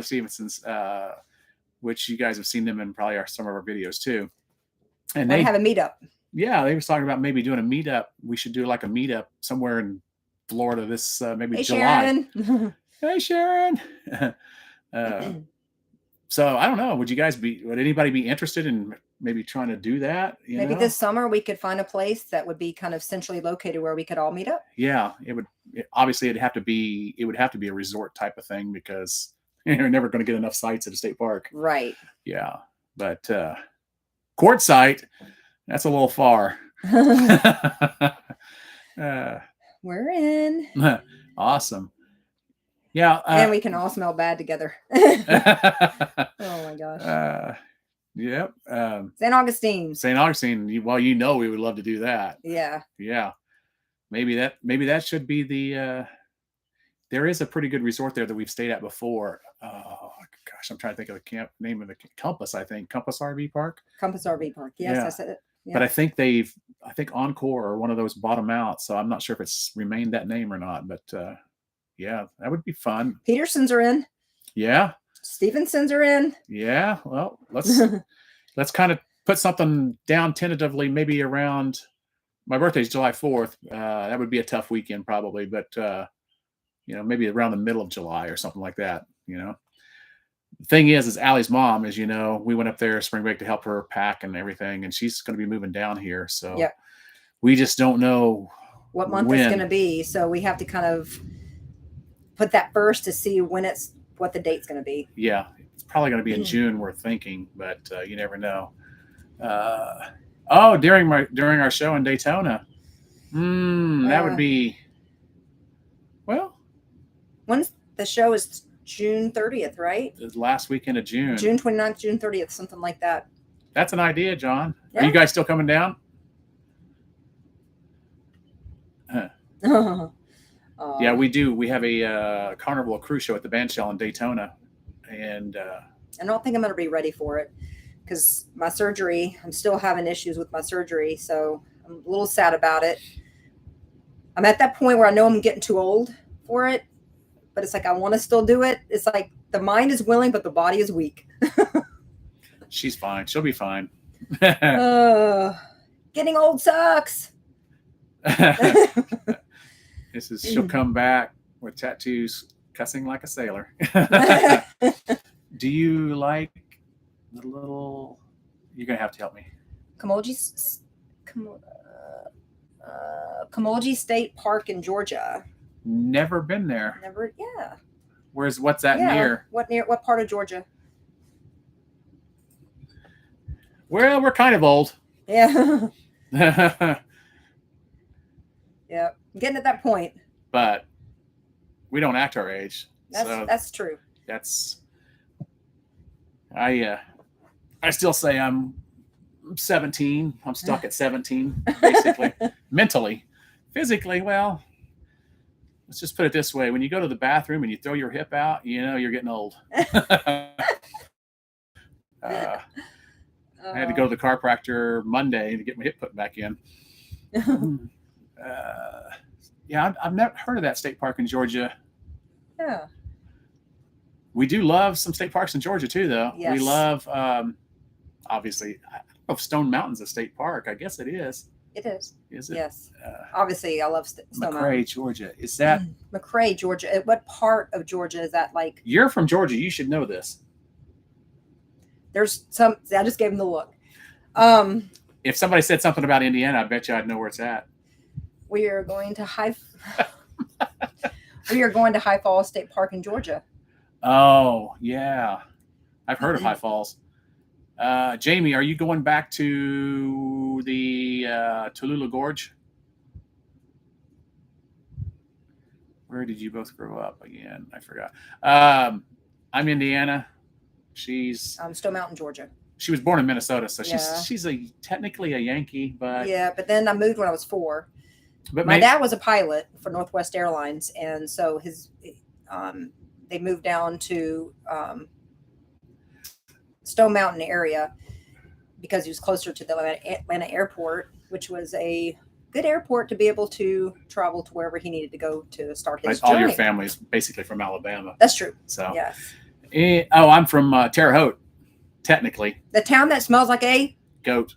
Stevensons, which you guys have seen them in probably some of our videos too. And they have a meetup. Yeah, they was talking about maybe doing a meetup. We should do like a meetup somewhere in Florida this maybe July. Sharon. Hey Sharon. So I don't know. Would anybody be interested in maybe trying to do that? Maybe this summer we could find a place that would be kind of centrally located where we could all meet up. Yeah, it would have to be a resort type of thing because you're never going to get enough sites at a state park. Right. Yeah, but Quartzsite, that's a little far. We're in. Awesome. Yeah, and we can all smell bad together. Oh my gosh. Yep. St. Augustine. St. Augustine. Well, we would love to do that. Yeah. Yeah. Maybe that should be the. There is a pretty good resort there that we've stayed at before. Oh gosh, I'm trying to think of the name of the Compass. I think Compass RV Park. Compass RV Park. Yes, yeah. I said it. Yeah. But I think Encore or one of those bottom out. So I'm not sure if it's remained that name or not. But yeah, that would be fun. Petersons are in. Yeah. Stevensons are in. Yeah. Well, let's kind of put something down tentatively, maybe around my birthday's July 4th. That would be a tough weekend probably, but maybe around the middle of July or something like that. The thing is Allie's mom, as you know, we went up there spring break to help her pack and everything, and she's going to be moving down here. So yep. We just don't know what month it's going to be. So we have to kind of put that first to see what the date's going to be. Yeah, it's probably going to be in June, we're thinking, but you never know. During our show in Daytona, that would be, well. When's the show? Is June 30th, right? The last weekend of June. June 29th, June 30th, something like that. That's an idea, John. Yeah. Are you guys still coming down? Yeah, we do. We have a Carnival cruise show at the Bandshell in Daytona, and I don't think I'm going to be ready for it because my surgery. I'm still having issues with my surgery, so I'm a little sad about it. I'm at that point where I know I'm getting too old for it, but it's like I want to still do it. It's like the mind is willing, but the body is weak. She's fine. She'll be fine. Getting old sucks. She'll come back. with tattoos, cussing like a sailor. Do you like the little? You're gonna have to help me. Camulji State Park in Georgia. Never been there. Never, yeah. What's that near? What part of Georgia? Well, we're kind of old. Yeah. Yeah. I'm getting at that point. But we don't act our age. That's true. I still say I'm 17. I'm stuck at 17, basically. Mentally. Physically, well, let's just put it this way. When you go to the bathroom and you throw your hip out, you know you're getting old. I had to go to the chiropractor Monday to get my hip put back in. Yeah, I've never heard of that state park in Georgia. Yeah. We do love some state parks in Georgia too, though. Yes. We love, obviously, I don't know if Stone Mountain's a state park. I guess it is. It is. Is it? Yes. Obviously, I love Stone Mountain. McRae, Georgia. Is that? McRae, Georgia. What part of Georgia is that like? You're from Georgia. You should know this. There's some. I just gave him the look. If somebody said something about Indiana, I bet you I'd know where it's at. We are going to We are going to High Falls State Park in Georgia. Oh yeah, I've heard of High Falls. Jamie, are you going back to the Tallulah Gorge? Where did you both grow up again? I forgot. I'm Indiana. She's Stone Mountain, Georgia. She was born in Minnesota, so Yeah. she's technically a Yankee, but Yeah, but then I moved when I was 4. But my dad was a pilot for Northwest Airlines, and so they moved down to Stone Mountain area because he was closer to the Atlanta airport, which was a good airport to be able to travel to wherever he needed to go to start his journey. All your family's basically from Alabama. That's true. So yes. I'm from Terre Haute, technically. The town that smells like a goat.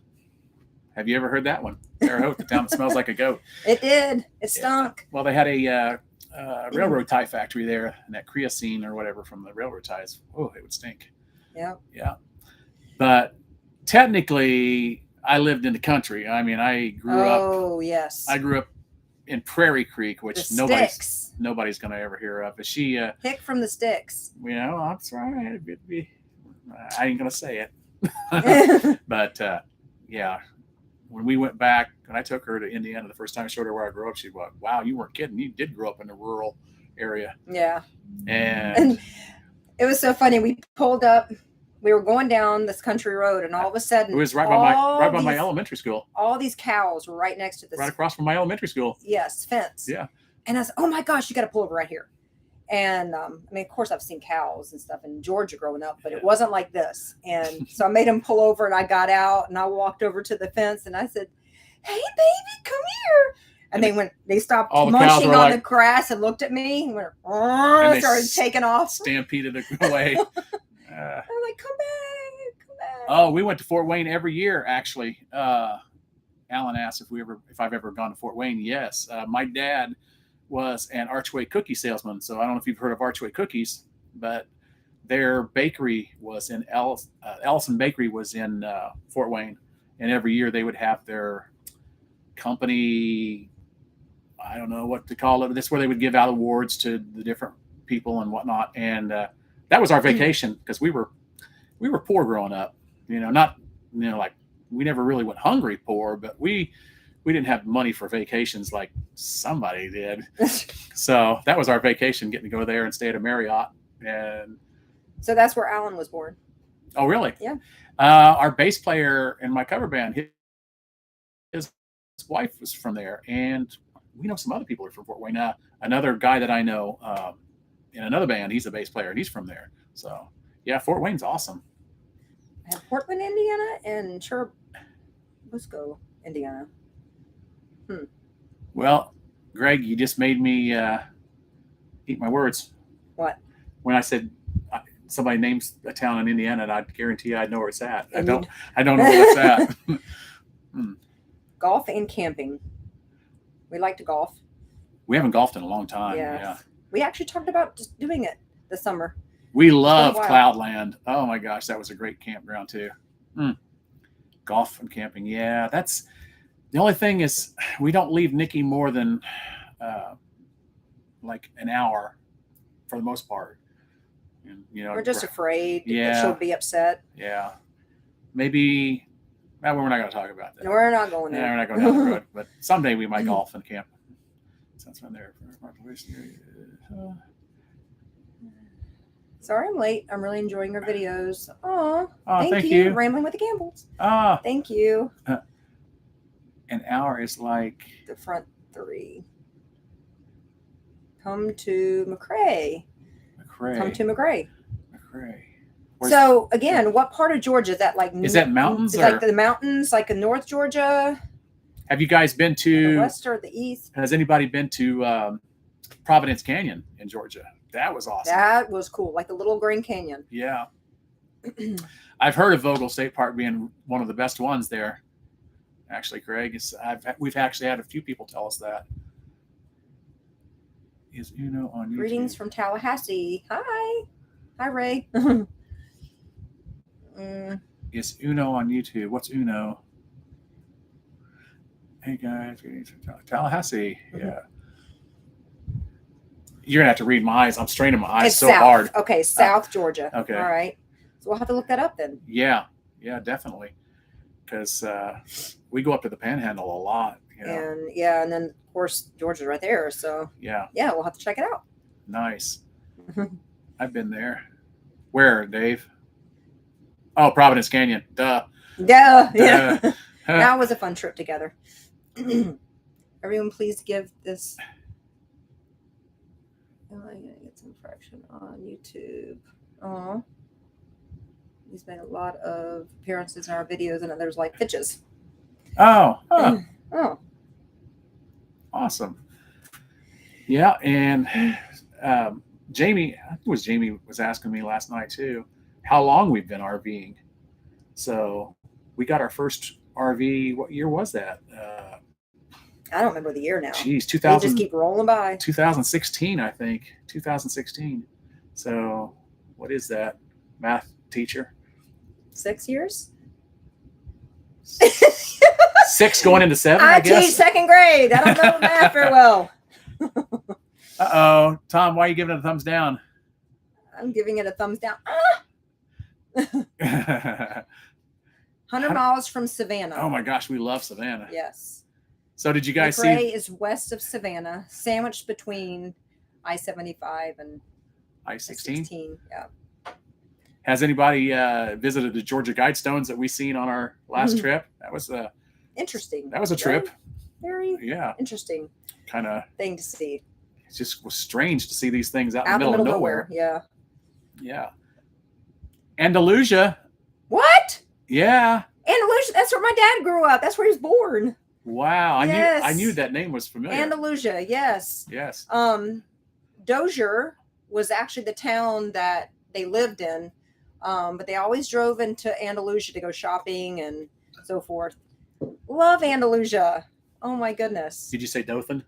Have you ever heard that one? Terre Haute, the town that smells like a goat. It did. It stunk. Yeah. Well, they had a railroad tie factory there, and that creosote or whatever from the railroad ties. Oh, it would stink. Yeah. Yeah. But technically, I lived in the country. I mean, I grew up. Oh, yes. I grew up in Prairie Creek, which nobody's going to ever hear of. Is she? Hick from the Sticks. You know, that's right. I ain't going to say it. But yeah. When we went back, and I took her to Indiana the first time I showed her where I grew up, she went, wow, you weren't kidding. You did grow up in a rural area. Yeah. And it was so funny. We pulled up, we were going down this country road, and all of a sudden, it was right by my elementary school. All these cows were right next to this. Right across from my elementary school. Yes, fence. Yeah. And I said, oh my gosh, you got to pull over right here. And I mean, of course, I've seen cows and stuff in Georgia growing up, but it wasn't like this. And so I made him pull over, and I got out, and I walked over to the fence, and I said, "Hey, baby, come here." And they stopped munching on the grass and looked at me and went, and started taking off. Stampeded away. I'm like, come back. Oh, we went to Fort Wayne every year, actually. Alan asked if I've ever gone to Fort Wayne. Yes. My dad was an Archway cookie salesman. So I don't know if you've heard of Archway Cookies, but their bakery was in Ellison Bakery was in Fort Wayne. And every year they would have their company, I don't know what to call it. That's where they would give out awards to the different people and whatnot. And that was our vacation because we were poor growing up, like we never really went hungry poor, but we didn't have money for vacations like somebody did. So that was our vacation, getting to go there and stay at a Marriott. And so that's where Alan was born. Oh, really? Yeah. Our bass player in my cover band, his wife was from there. And we know some other people are from Fort Wayne. Another guy that I know in another band, he's a bass player and he's from there. So yeah, Fort Wayne's awesome. I have Portland, Indiana, and Churubusco, Indiana. Well, Greg, you just made me eat my words. What? When I said somebody names a town in Indiana, and I guarantee you I know where it's at. I don't know where it's at. Golf and camping. We like to golf. We haven't golfed in a long time. Yes. we actually talked about just doing it this summer. We love while. Cloudland. Oh my gosh, that was a great campground too. Golf and camping. Yeah, that's the only thing is we don't leave Nicky more than like an hour for the most part. And, you know, We're just afraid Yeah. that she'll be upset. yeah, maybe. Well, we're not going to talk about that. We're not going Yeah, there. we're not going down the road. But someday we might golf and camp. Since I'm there. Sorry I'm late. I'm really enjoying our videos. Aw, Oh, thank you. Rambling with the Campbells. Ah, Thank you. an hour is like The front 3. Come to McRae. Come to McRae. McRae. So again, what part of Georgia is that? Like, Is that mountains? Is like the mountains, like in North Georgia, Have you guys been the to? west or the east? Has anybody been to Providence Canyon in Georgia? That was awesome. That was cool, like the Little Grand Canyon. Yeah. I've heard of Vogel State Park being one of the best ones there. Actually, Craig, we've actually had a few people tell us that. Is Uno on YouTube? Greetings from Tallahassee. Hi. Hi, Ray. Is Uno on YouTube? What's Uno? Hey guys, greetings from Tallahassee. Yeah. You're gonna have to read my eyes. I'm straining my eyes It's so south. hard. Okay, South Georgia. Okay. All right. So we'll have to look that up then. Yeah, definitely. Because we go up to the Panhandle a lot. You know? And then of course Georgia's right there. So Yeah, we'll have to check it out. nice. I've been there. Where, Dave? Oh, Providence Canyon. Duh. Yeah. Duh. That was a fun trip together. Everyone, please give this. Oh, I'm gonna get some fraction on YouTube. Oh, he's made a lot of appearances in our videos, and there's like pitches. Oh, Oh, awesome. Yeah, and Jamie, I think it was Jamie was asking me last night too, how long we've been RVing. So we got our first RV. What year was that? I don't remember the year now. Geez, They 2000. just keep rolling by. 2016, I think. 2016. So what is that? Math teacher? 6 years. 6 going into 7, I teach guess. second grade. I don't know math very well. Uh-oh. Tom, why are you giving it a thumbs down? I'm giving it a thumbs down. 100 Oh miles from Savannah. my gosh, we love Savannah. Yes. So did you guys McRae see is west of Savannah, sandwiched between I-75 and I-16? Yeah. Has anybody visited the Georgia Guidestones that we seen on our last trip? That was a Interesting. trip. Very Yeah, interesting kind of. thing to see. It just was strange to see these things out in Out the middle of nowhere. Yeah. Yeah. Andalusia. What? Yeah. Andalusia. That's where my dad grew up. That's where he was born. Wow. Yes. I knew that name was familiar. Andalusia. Yes. Yes. Dozier was actually the town that they lived in, but they always drove into Andalusia to go shopping and so forth. Love Andalusia. Oh my goodness. Did you say Dothan?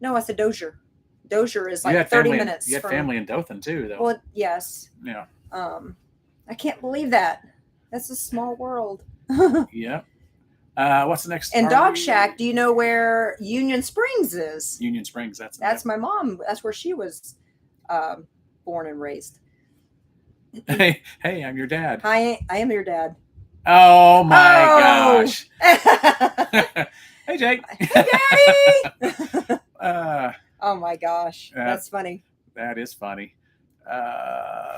No, I said Dozier. Dozier is You like had 30 family, minutes. You had family in Dothan too, though. Well, yes. Yeah. I can't believe that. That's a small world. Yeah. What's the next? And RV? Dog Shack, do you know where Union Springs is? Union Springs. That's my mom. That's where she was born and raised. Hey, I'm your dad. I am your dad. Oh my gosh. Hey, Jake. Hey, Daddy. Oh my gosh, that's funny. That is funny.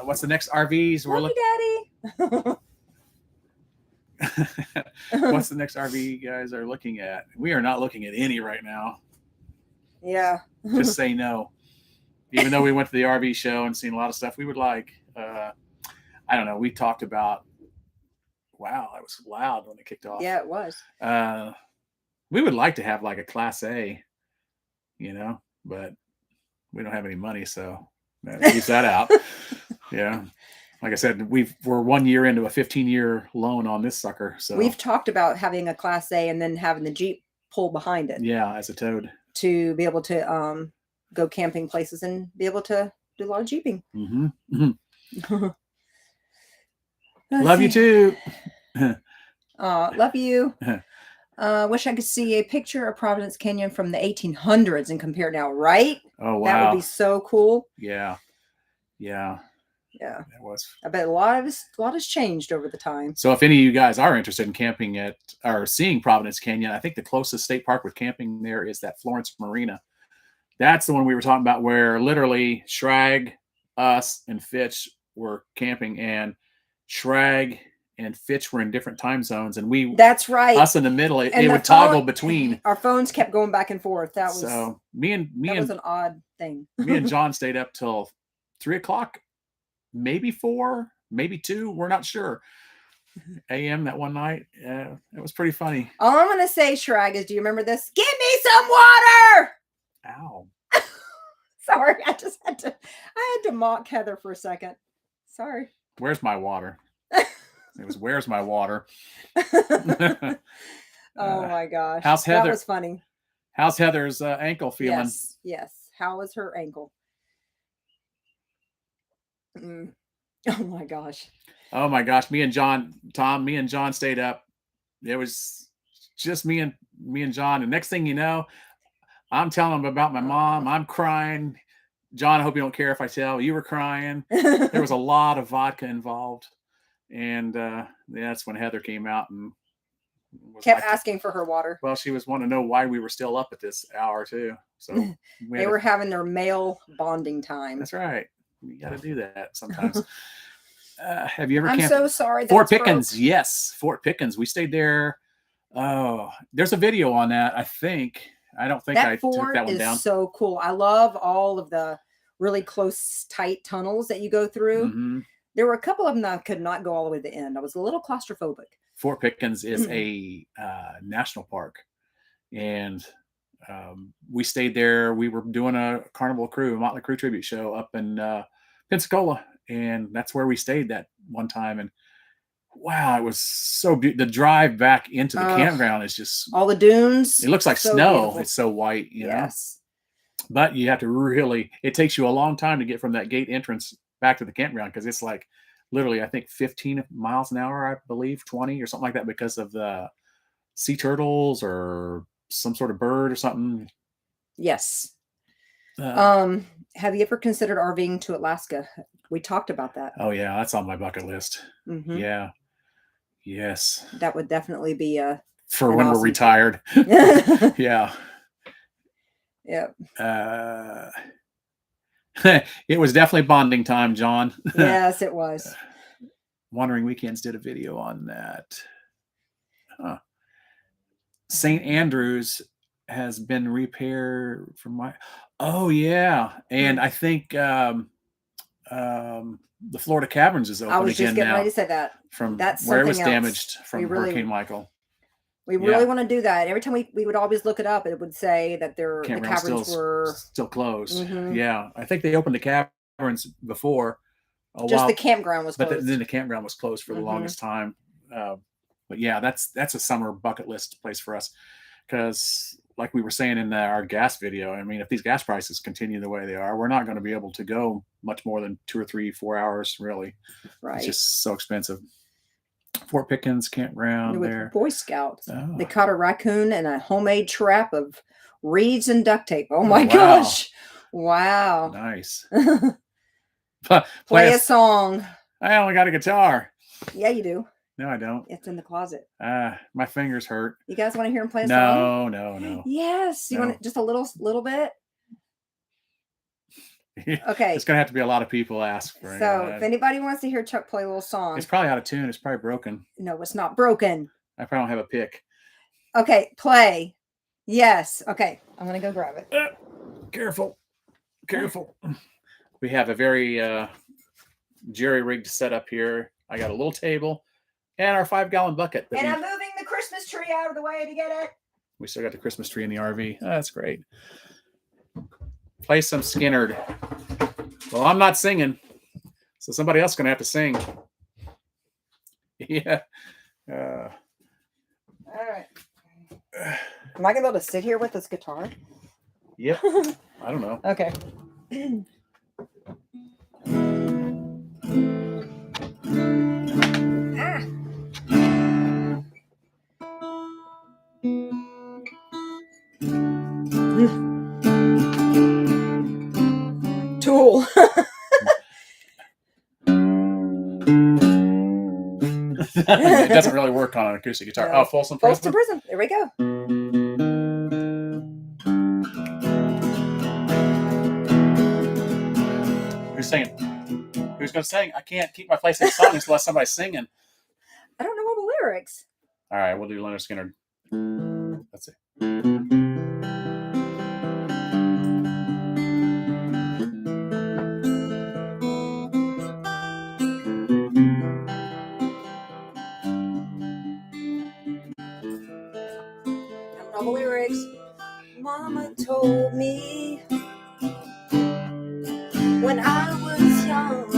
What's the next RVs we're Love you, Daddy. What's the next RV you guys are looking at? We are not looking at any right now. Yeah. Just say no. Even though we went to the RV show and seen a lot of stuff we would like. I don't know. We talked about. Wow, that was loud when it kicked off. Yeah, it was. We would like to have like a Class A, but we don't have any money, so leaves that out. Yeah. Like I said, we're 1 year into a 15-year loan on this sucker. So we've talked about having a Class A and then having the Jeep pull behind it. Yeah, as a toad. To be able to go camping places and be able to do a lot of jeeping. Love you too. Love you. Wish I could see a picture of Providence Canyon from the 1800s and compare now, right? Oh, wow. That would be so cool. Yeah. Yeah. It was. I bet a lot has changed over the time. So if any of you guys are interested in camping at or seeing Providence Canyon, I think the closest state park with camping there is that Florence Marina. That's the one we were talking about where literally Shrag, us, and Fitch were camping, and Shrag and Fitch were in different time zones, and that's right. Us in the middle, it would toggle between. Our phones kept going back and forth. That was so that was an odd thing. Me and John stayed up till 3 o'clock, maybe 4, maybe 2. We're not sure. AM that one night. It was pretty funny. All I'm gonna say, Shrag, is do you remember this? Give me some water. Ow. Sorry, I had to mock Heather for a second. Sorry. Where's my water? It was where's my water? Oh my gosh. How's Heather? That was funny. How's Heather's ankle feeling? Yes. How is her ankle? Oh my gosh. Oh my gosh. Me and John stayed up. It was just me and John. And next thing you know, I'm telling him about my mom. I'm crying. John, I hope you don't care if I tell. You were crying. There was a lot of vodka involved. And that's when Heather came out and kept asking for her water. Well, she was wanting to know why we were still up at this hour too. So they were having their male bonding time. That's right. You got to do that sometimes. Have you ever camped? I'm so sorry. Fort Pickens. Broke. Yes. Fort Pickens. We stayed there. Oh, there's a video on that. I don't think I took that one down. So cool. I love all of the really close, tight tunnels that you go through. Mm-hmm. There were a couple of them that I could not go all the way to the end. I was a little claustrophobic. Fort Pickens is a national park. And we stayed there. We were doing a Carnival Crew, a Motley Crue tribute show up in Pensacola. And that's where we stayed that one time. And wow, it was so beautiful. The drive back into the campground is just all the dunes. It looks like so snow. Beautiful. It's so white, you know. But you have to it takes you a long time to get from that gate entrance back to the campground because it's like literally, I think 15 miles an hour, I believe, 20 or something like that because of the sea turtles or some sort of bird or something. Yes. Have you ever considered RVing to Alaska? We talked about that. Oh yeah, that's on my bucket list. Mm-hmm. Yeah. Yes. That would definitely be for when we're retired. Yeah. Yeah. It was definitely bonding time, John. Yes, it was. Wandering Weekends did a video on that. St. Andrews has been repaired from my. Oh yeah, and I think the Florida Caverns is open again now. I was just getting ready to say that. From where it was damaged from Hurricane Michael. We really want to do that. Every time we would always look it up, it would say that the caverns were still closed. Mm-hmm. Yeah, I think they opened the caverns before. The campground was closed. But then the campground was closed for the longest time. But yeah, that's a summer bucket list place for us because, like we were saying in our gas video, I mean, if these gas prices continue the way they are, we're not going to be able to go much more than 2 or 3, 4 hours. Really, right? It's just so expensive. Fort Pickens campground there. Boy Scouts. They caught a raccoon in a homemade trap of reeds and duct tape. Oh my gosh! Wow. Nice. Play a song. I only got a guitar. Yeah, you do. No, I don't. It's in the closet. My fingers hurt. You guys want to hear him play a song? No. Yes. You want just a little bit? Okay. It's gonna have to be a lot of people ask for it. So if anybody wants to hear Chuck play a little song. It's probably out of tune. It's probably broken. No, it's not broken. I probably don't have a pick. Okay, play. Yes. Okay. I'm gonna go grab it. Careful. We have a very jerry-rigged setup here. I got a little table and our 5-gallon bucket. And I'm moving the Christmas tree out of the way to get it. We still got the Christmas tree in the RV. Oh, that's great. Play some Skinnerd. Well, I'm not singing, so somebody else is going to have to sing. Yeah. All right. Am I going to be able to sit here with this guitar? Yep. I don't know. Okay. Tool. It doesn't really work on an acoustic guitar. No. Oh, Folsom Folsom Prison. Prison. There we go. Who's singing? Who's going to sing? I can't keep my place in song unless somebody's singing. I don't know all the lyrics. All right, we'll do Leonard Skinner. Let's see. All the lyrics. Mama told me when I was young,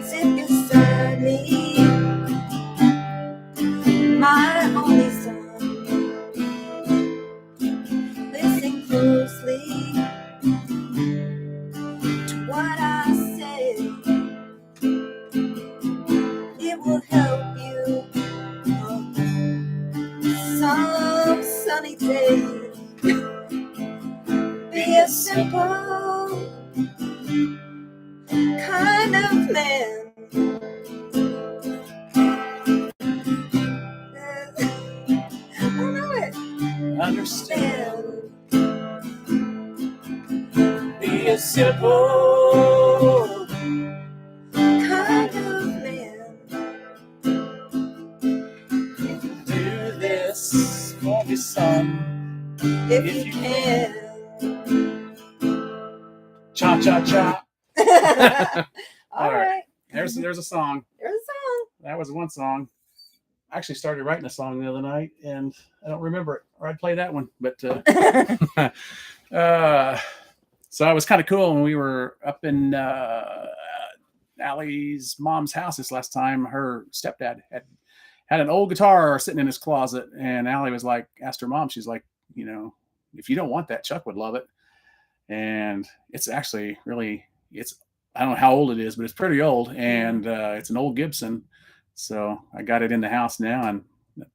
sit beside me, my only son. Listen closely to what I say. It will help you some sunny day. Be a simple kind of man. I don't know it. Understand. Be a simple Kind of man. do this for me, son. If you can. Cha cha cha. All right. There's a song. There's a song. That was one song. I actually started writing a song the other night, and I don't remember it, or I'd play that one. But so it was kind of cool when we were up in Allie's mom's house this last time. Her stepdad had an old guitar sitting in his closet, and Allie was like, asked her mom, she's like, if you don't want that, Chuck would love it. And it's actually really, I don't know how old it is, but it's pretty old, and it's an old Gibson. So I got it in the house now, and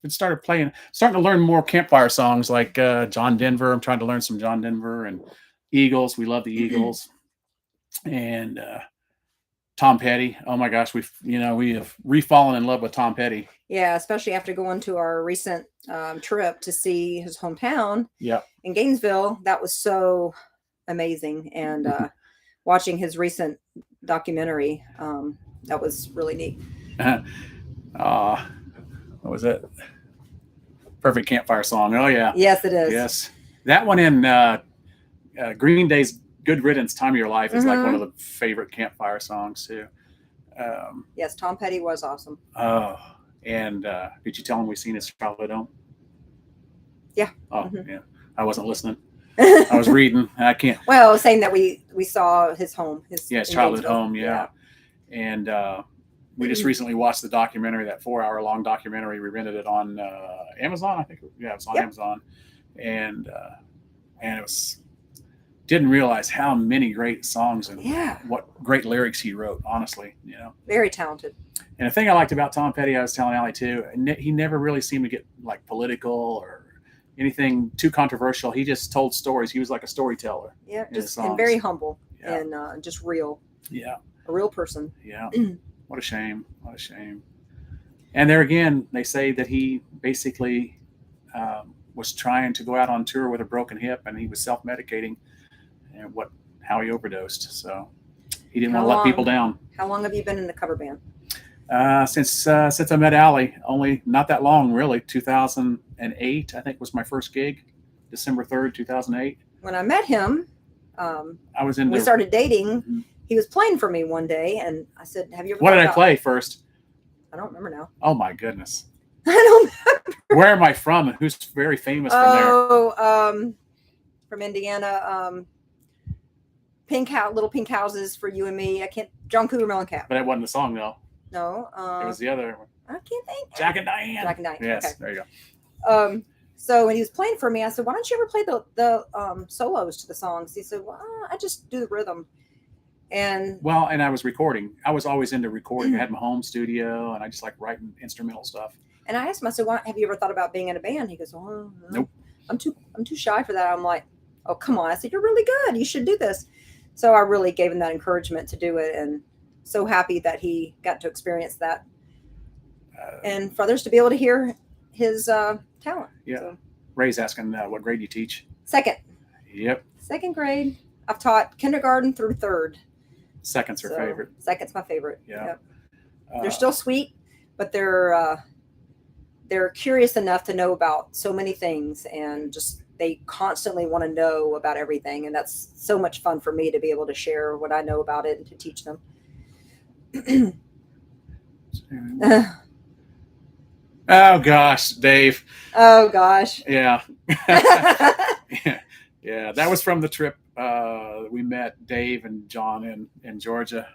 it starting to learn more campfire songs like John Denver. I'm trying to learn some John Denver and Eagles. We love the Eagles. And Tom Petty. Oh my gosh, we have refallen in love with Tom Petty. Yeah, especially after going to our recent trip to see his hometown. Yep. In Gainesville. That was so amazing. And watching his recent documentary, that was really neat. What was it? Perfect Campfire Song. Oh yeah. Yes, it is. Yes. That one in Green Day's Good Riddance, Time of Your Life is like one of the favorite campfire songs too. Yes, Tom Petty was awesome. Oh, and did you tell him we seen his childhood home? Yeah. Oh, yeah. I wasn't listening. I was reading. I can't. Well, saying that we saw his home. His childhood home. Yeah. And we just recently watched the documentary, that 4-hour-long documentary. We rented it on Amazon, I think. Yeah, it's on Amazon. And it was, didn't realize how many great songs and what great lyrics he wrote, honestly, Very talented. And the thing I liked about Tom Petty, I was telling Allie too, he never really seemed to get like political or anything too controversial. He just told stories. He was like a storyteller. Yeah, and very humble and just real. Yeah. A real person. Yeah. What a shame. What a shame. And there again, they say that he basically was trying to go out on tour with a broken hip, and he was self-medicating, and how he overdosed. So he didn't want to let people down. How long have you been in the cover band? Since I met Allie, only not that long, really. 2008, I think, was my first gig. December 3rd, 2008. When I met him, we started dating. Mm-hmm. He was playing for me one day, and I said, "Have you ever?" What did I play first? I don't remember now. Oh my goodness! I don't remember. Where am I from? And who's very famous from there? Oh, from Indiana. Little pink houses for you and me. I can't. John Cougar Mellencamp. But that wasn't the song, though. No. It was the other one. I can't think. Jack and Diane. Jack and Diane. Yes, Okay. there you go. So when he was playing for me, I said, "Why don't you ever play the solos to the songs?" He said, "Well, I just do the rhythm." And Well, and I was recording. I was always into recording. I had my home studio, and I just like writing instrumental stuff. and I asked him, I said, "Why have you ever thought about being in a band?" He goes, "Oh, no, Nope. I'm too shy for that." I'm like, "Oh, come on!" I said, "You're really good. You should do this." So I really gave him that encouragement to do it, and so happy that he got to experience that, and for others to be able to hear his talent. Yeah. So, Ray's asking what grade you teach. second grade. I've taught kindergarten through third. Second's her favorite. Second's my favorite. Yeah. Yep. They're still sweet, but they're curious enough to know about so many things, and just they constantly want to know about everything, and that's so much fun for me to be able to share what I know about it and to teach them. Oh gosh, Dave. Oh gosh. Yeah. Yeah, that was from the trip. We met Dave and John in Georgia.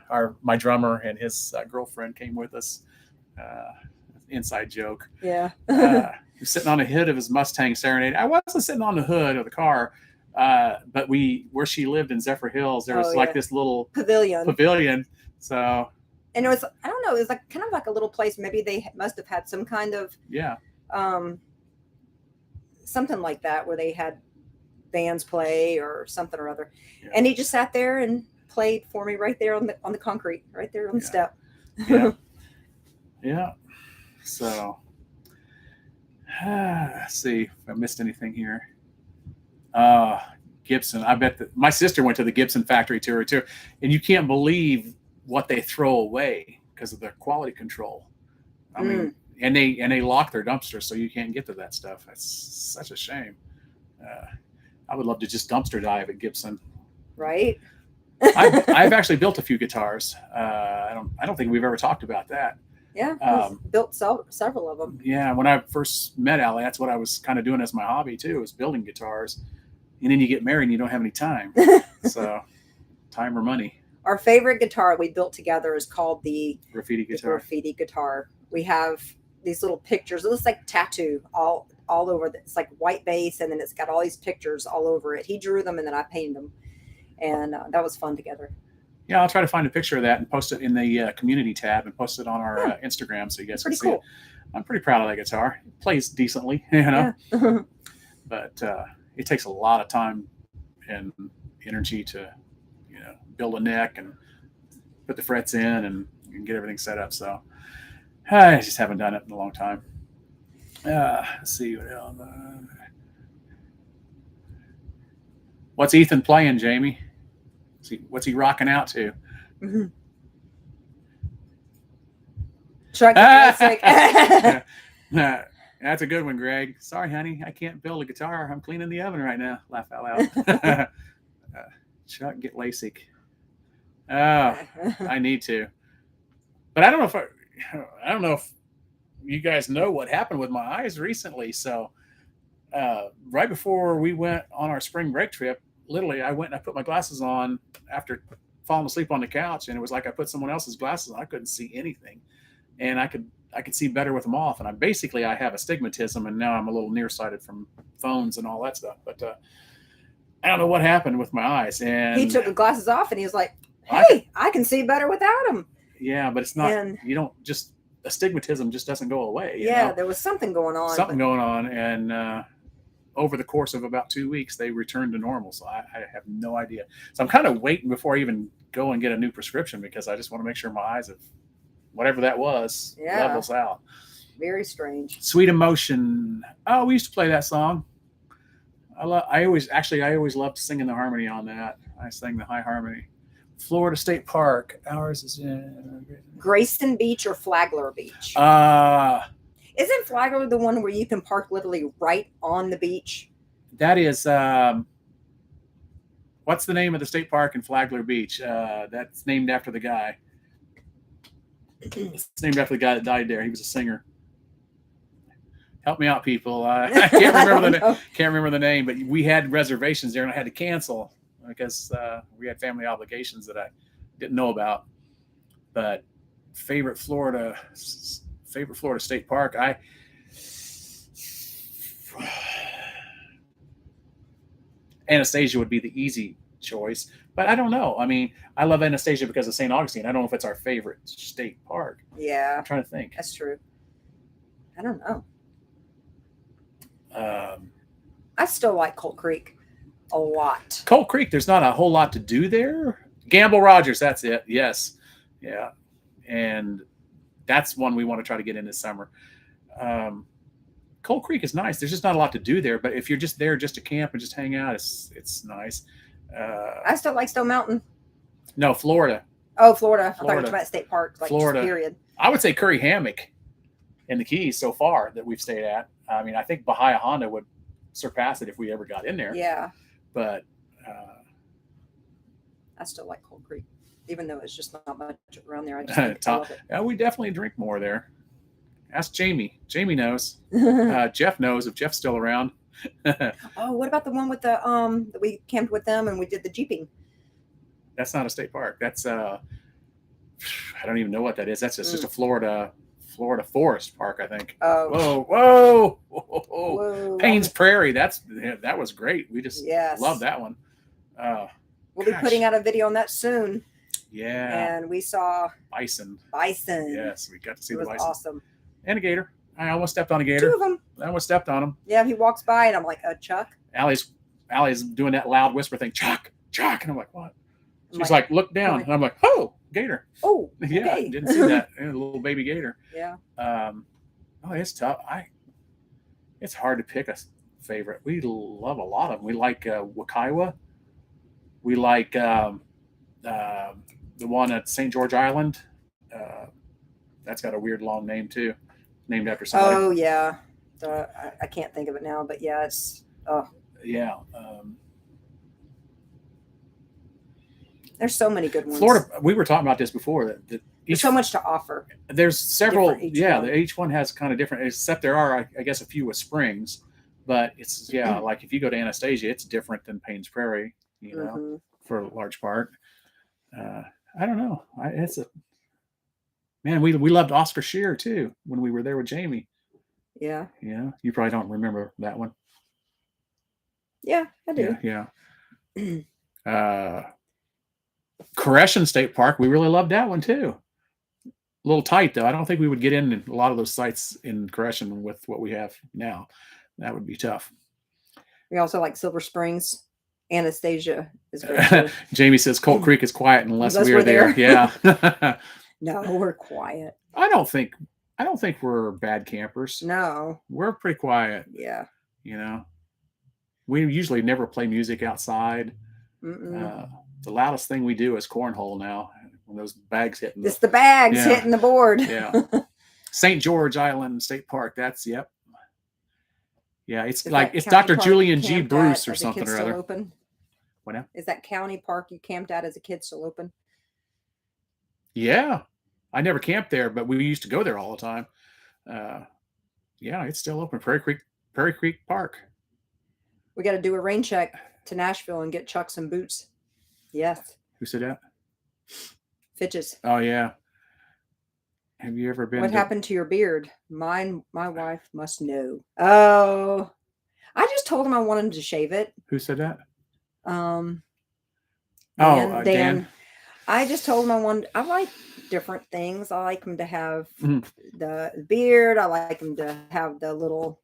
My drummer and his girlfriend came with us. Inside joke. Yeah. He was sitting on the hood of his Mustang serenading. I wasn't sitting on the hood of the car, but where she lived in Zephyr Hills, there was like this little pavilion. So. And it was, I don't know, it was like kind of like a little place. Maybe they must have had some kind of something like that where they had bands play or something or other. Yeah. And he just sat there and played for me right there on the concrete, right there on the step. Yeah. Yeah. So let's see if I missed anything here. Gibson. I bet that my sister went to the Gibson factory tour too, and you can't believe what they throw away because of their quality control. I mean, and they lock their dumpsters so you can't get to that stuff. That's such a shame. I would love to just dumpster dive at Gibson. Right. I've actually built a few guitars. I don't think we've ever talked about that. Yeah, built several of them. Yeah, when I first met Allie, that's what I was kind of doing as my hobby too, was building guitars. And then you get married and you don't have any time. So time or money. Our favorite guitar we built together is called the graffiti guitar. We have these little pictures. It looks like tattoo all over. It's like white base, and then it's got all these pictures all over it. He drew them, and then I painted them, and that was fun together. Yeah, I'll try to find a picture of that and post it in the community tab and post it on our Instagram so you guys can see it. I'm pretty proud of that guitar. It plays decently, Yeah. But it takes a lot of time and energy to build a neck and put the frets in and get everything set up. So I just haven't done it in a long time. Let's see what else. What's Ethan playing, Jamie? What's he rocking out to? Mm-hmm. Truck That's a good one, Greg. Sorry, honey, I can't build a guitar. I'm cleaning the oven right now. Laugh out loud. Chuck, get LASIK. Oh, I need to, but I don't know if you guys know what happened with my eyes recently. So, right before we went on our spring break trip, literally, I went and I put my glasses on after falling asleep on the couch, and it was like I put someone else's glasses on. I couldn't see anything, and I could see better with them off. And I have astigmatism, and now I'm a little nearsighted from phones and all that stuff. But I don't know what happened with my eyes. And he took the glasses off, and he was like, "Hey, I can see better without them." Yeah, but it's not. And you don't just astigmatism just doesn't go away. Yeah, there was something going on. And over the course of about 2 weeks, they returned to normal. So I have no idea. So I'm kind of waiting before I even go and get a new prescription because I just want to make sure my eyes have whatever that was levels out. Very strange. Sweet Emotion. Oh, we used to play that song. I always loved singing the harmony on that. I sang the high harmony. Florida State Park. Ours is in Grayston Beach or Flagler Beach. Isn't Flagler the one where you can park literally right on the beach? That is. What's the name of the state park in Flagler Beach? That's named after the guy. It's named after the guy that died there. He was a singer. Help me out, people. I can't remember the name, but we had reservations there, and I had to cancel because we had family obligations that I didn't know about. But favorite Florida State Park. Anastasia would be the easy choice, but I don't know. I mean, I love Anastasia because of St. Augustine. I don't know if it's our favorite state park. Yeah, I'm trying to think. that's true. I don't know. I still like Colt Creek a lot. Colt Creek, there's not a whole lot to do there. Gamble Rogers, that's it. Yes. Yeah. And that's one we want to try to get in this summer. Colt Creek is nice. There's just not a lot to do there, but if you're just there just to camp and just hang out, it's nice. I still like Stone Mountain. No, Florida. Oh, Florida. I thought you were Florida. talking about state parks, like Florida. period. I would say Curry Hammock in the Keys so far that we've stayed at. I mean, I think Bahia Honda would surpass it if we ever got in there. Yeah. But I still like Cold Creek, even though it's just not much around there. I just think I love it. Yeah, we definitely drink more there. Ask Jamie. Jamie knows. Jeff knows if Jeff's still around. Oh, what about the one with the that we camped with them and we did the jeeping? That's not a state park. That's I don't even know what that is. That's just a Florida forest park, I think. Oh, whoa. Payne's Prairie. That was great. We just love that one. We'll be putting out a video on that soon. Yeah. And we saw bison. Yes, we got to see it the was bison. awesome. And a gator. I almost stepped on a gator. 2 of them. I almost stepped on him. Yeah, he walks by and I'm like, Chuck. Allie's doing that loud whisper thing, Chuck, and I'm like, what? She's like, look down, and I'm like, oh, gator. Oh, yeah, okay. Didn't see that. A little baby gator. Yeah. Oh, it's tough. It's hard to pick a favorite. We love a lot of them. We like Wakaiwa. We like the one at St. George Island. That's got a weird long name too, named after somebody. Oh yeah, I can't think of it now, but yeah, it's yeah. There's so many good ones. Florida. We were talking about this before. That there's so much to offer. There's several. Each one has kind of different. Except there are, I guess, a few with springs, but it's like if you go to Anastasia, it's different than Payne's Prairie. You know, for a large part. I don't know. We loved Oscar Shear too when we were there with Jamie. Yeah. Yeah. You probably don't remember that one. Yeah, I do. Yeah. Koreshan State Park, we really loved that one too. A little tight though. I don't think we would get in a lot of those sites in Koreshan with what we have now. That would be tough. We also like Silver Springs. Anastasia is very cool. Jamie says Colt Creek is quiet unless we're there. Yeah. No, we're quiet. I don't think we're bad campers. No. We're pretty quiet. Yeah. You know. We usually never play music outside. The loudest thing we do is cornhole now. When those bags hitting. It's the bags hitting the board. Yeah. St. George Island State Park. That's Yeah, it's Dr. Julian G. Bruce or something or other. Open? What now? Is that county park you camped at as a kid still open? Yeah. I never camped there, but we used to go there all the time. It's still open. Prairie Creek Park. We got to do a rain check to Nashville and get Chuck some boots. Yes. Who said that? Fitches. Oh, yeah. Have you ever been? What happened to your beard? My wife must know. Oh, I just told him I wanted him to shave it. Who said that? Dan. I just told him I like different things. I like him to have the beard. I like him to have the little,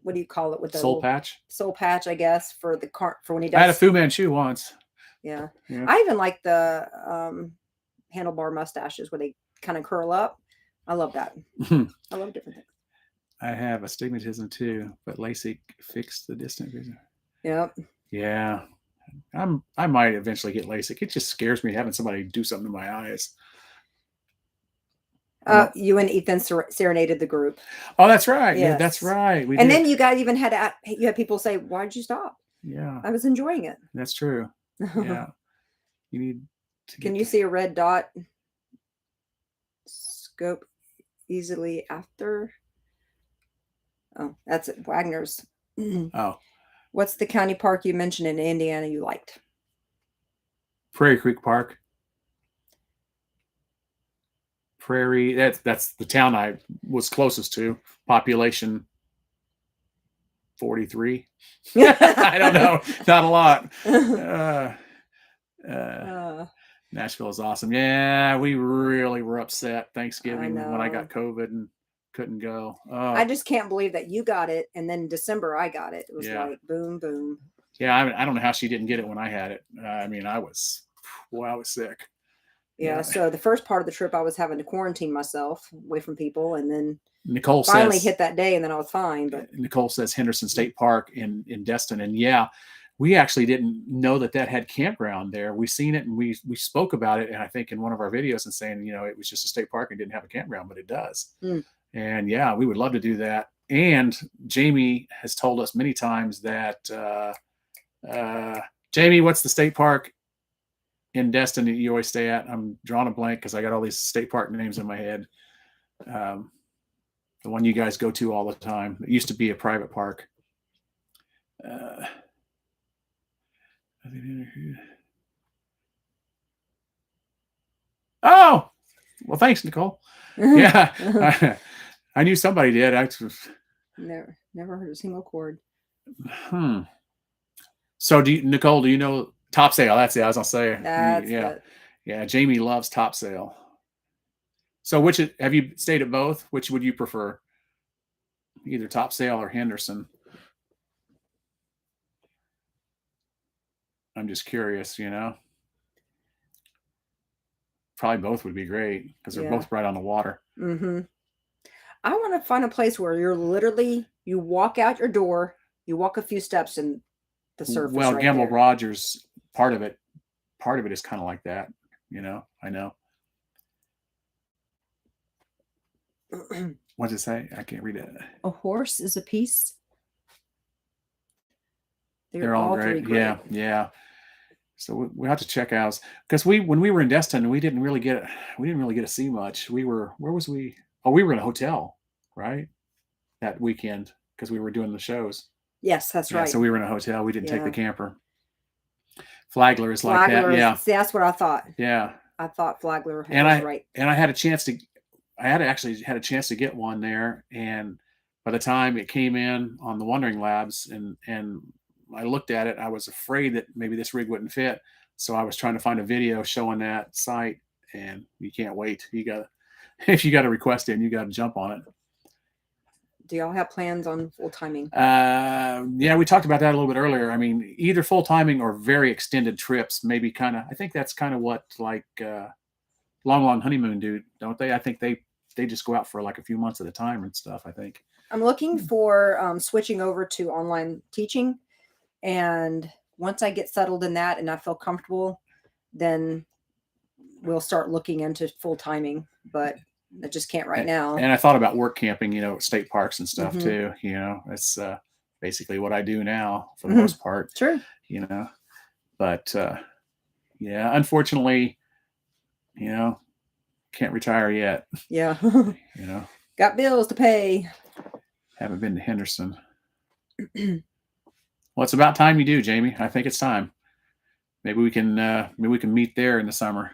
what do you call it, with the soul patch? Soul patch, I guess, for when he does. I had a Fu Manchu once. Yeah. I even like the handlebar mustaches where they kind of curl up. I love that. I love different things. I have astigmatism too, but LASIK fixed the distant vision. Yep. Yeah. I might eventually get LASIK. It just scares me having somebody do something to my eyes. You and Ethan serenaded the group. Oh, that's right. Yes. Yeah, that's right. We did. Then you guys even had people say, "Why'd you stop?" Yeah. I was enjoying it. That's true. Yeah. You need to Can you see a red dot? Scope easily after. Oh, that's it. Wagner's. Oh. What's the county park you mentioned in Indiana you liked? Prairie Creek Park. Prairie. That's the town I was closest to. Population 43. I don't know. Not a lot. Nashville is awesome. Yeah, we really were upset Thanksgiving when I got COVID and couldn't go. I just can't believe that you got it, and then in December I got it. It was like boom, boom. Yeah, I don't know how she didn't get it when I had it. I mean, I was sick. Yeah, so the first part of the trip I was having to quarantine myself away from people, and then Nicole finally says, hit that day, and then I was fine. But Nicole says Henderson State Park in Destin, and yeah, we actually didn't know that had campground there. We seen it and we spoke about it, and I think in one of our videos and saying, it was just a state park and didn't have a campground, but it does. And yeah, we would love to do that. And Jamie has told us many times that Jamie, what's the state park in Destin that you always stay at? I'm drawing a blank because I got all these state park names in my head. The one you guys go to all the time. It used to be a private park. Oh, well, thanks, Nicole. Yeah, I knew somebody did. Never heard a single chord. So, Nicole, do you know Topsail? That's it. I was gonna say. That's yeah. Jamie loves Topsail. So, have you stayed at both? Which would you prefer? Either Topsail or Henderson. I'm just curious, Probably both would be great because they're both right on the water. I want to find a place where you walk out your door, you walk a few steps, and the surface. Well, right Gamble there. Rogers, part of it is kind of like that. I know. What does it say? I can't read it. A horse is a piece. They're all great. Yeah. So we have to check out because when we were in Destin, we didn't really get to see much. Where was we? Oh, we were in a hotel, right? That weekend because we were doing the shows. Yes, that's right. So we were in a hotel. We didn't take the camper. Flagler is like that. Yeah. See, that's what I thought. Yeah. I thought Flagler was right. And I had a chance to get one there. And by the time it came in on the Wandering Labs and I looked at it, I was afraid that maybe this rig wouldn't fit. So I was trying to find a video showing that site, and you can't wait. If you got a request in, you got to jump on it. Do y'all have plans on full timing? Yeah, we talked about that a little bit earlier. I mean, either full timing or very extended trips, maybe I think that's kind of what long honeymoon do, don't they? I think they just go out for like a few months at a time and stuff, I think. I'm looking for switching over to online teaching. And once I get settled in that and I feel comfortable, then we'll start looking into full timing. But I just can't right now. And I thought about work camping, state parks and stuff too. It's basically what I do now for the most part. True. But yeah, unfortunately, can't retire yet. Yeah. Got bills to pay. Haven't been to Henderson. Well, it's about time you do, Jamie. I think it's time. Maybe we can meet there in the summer.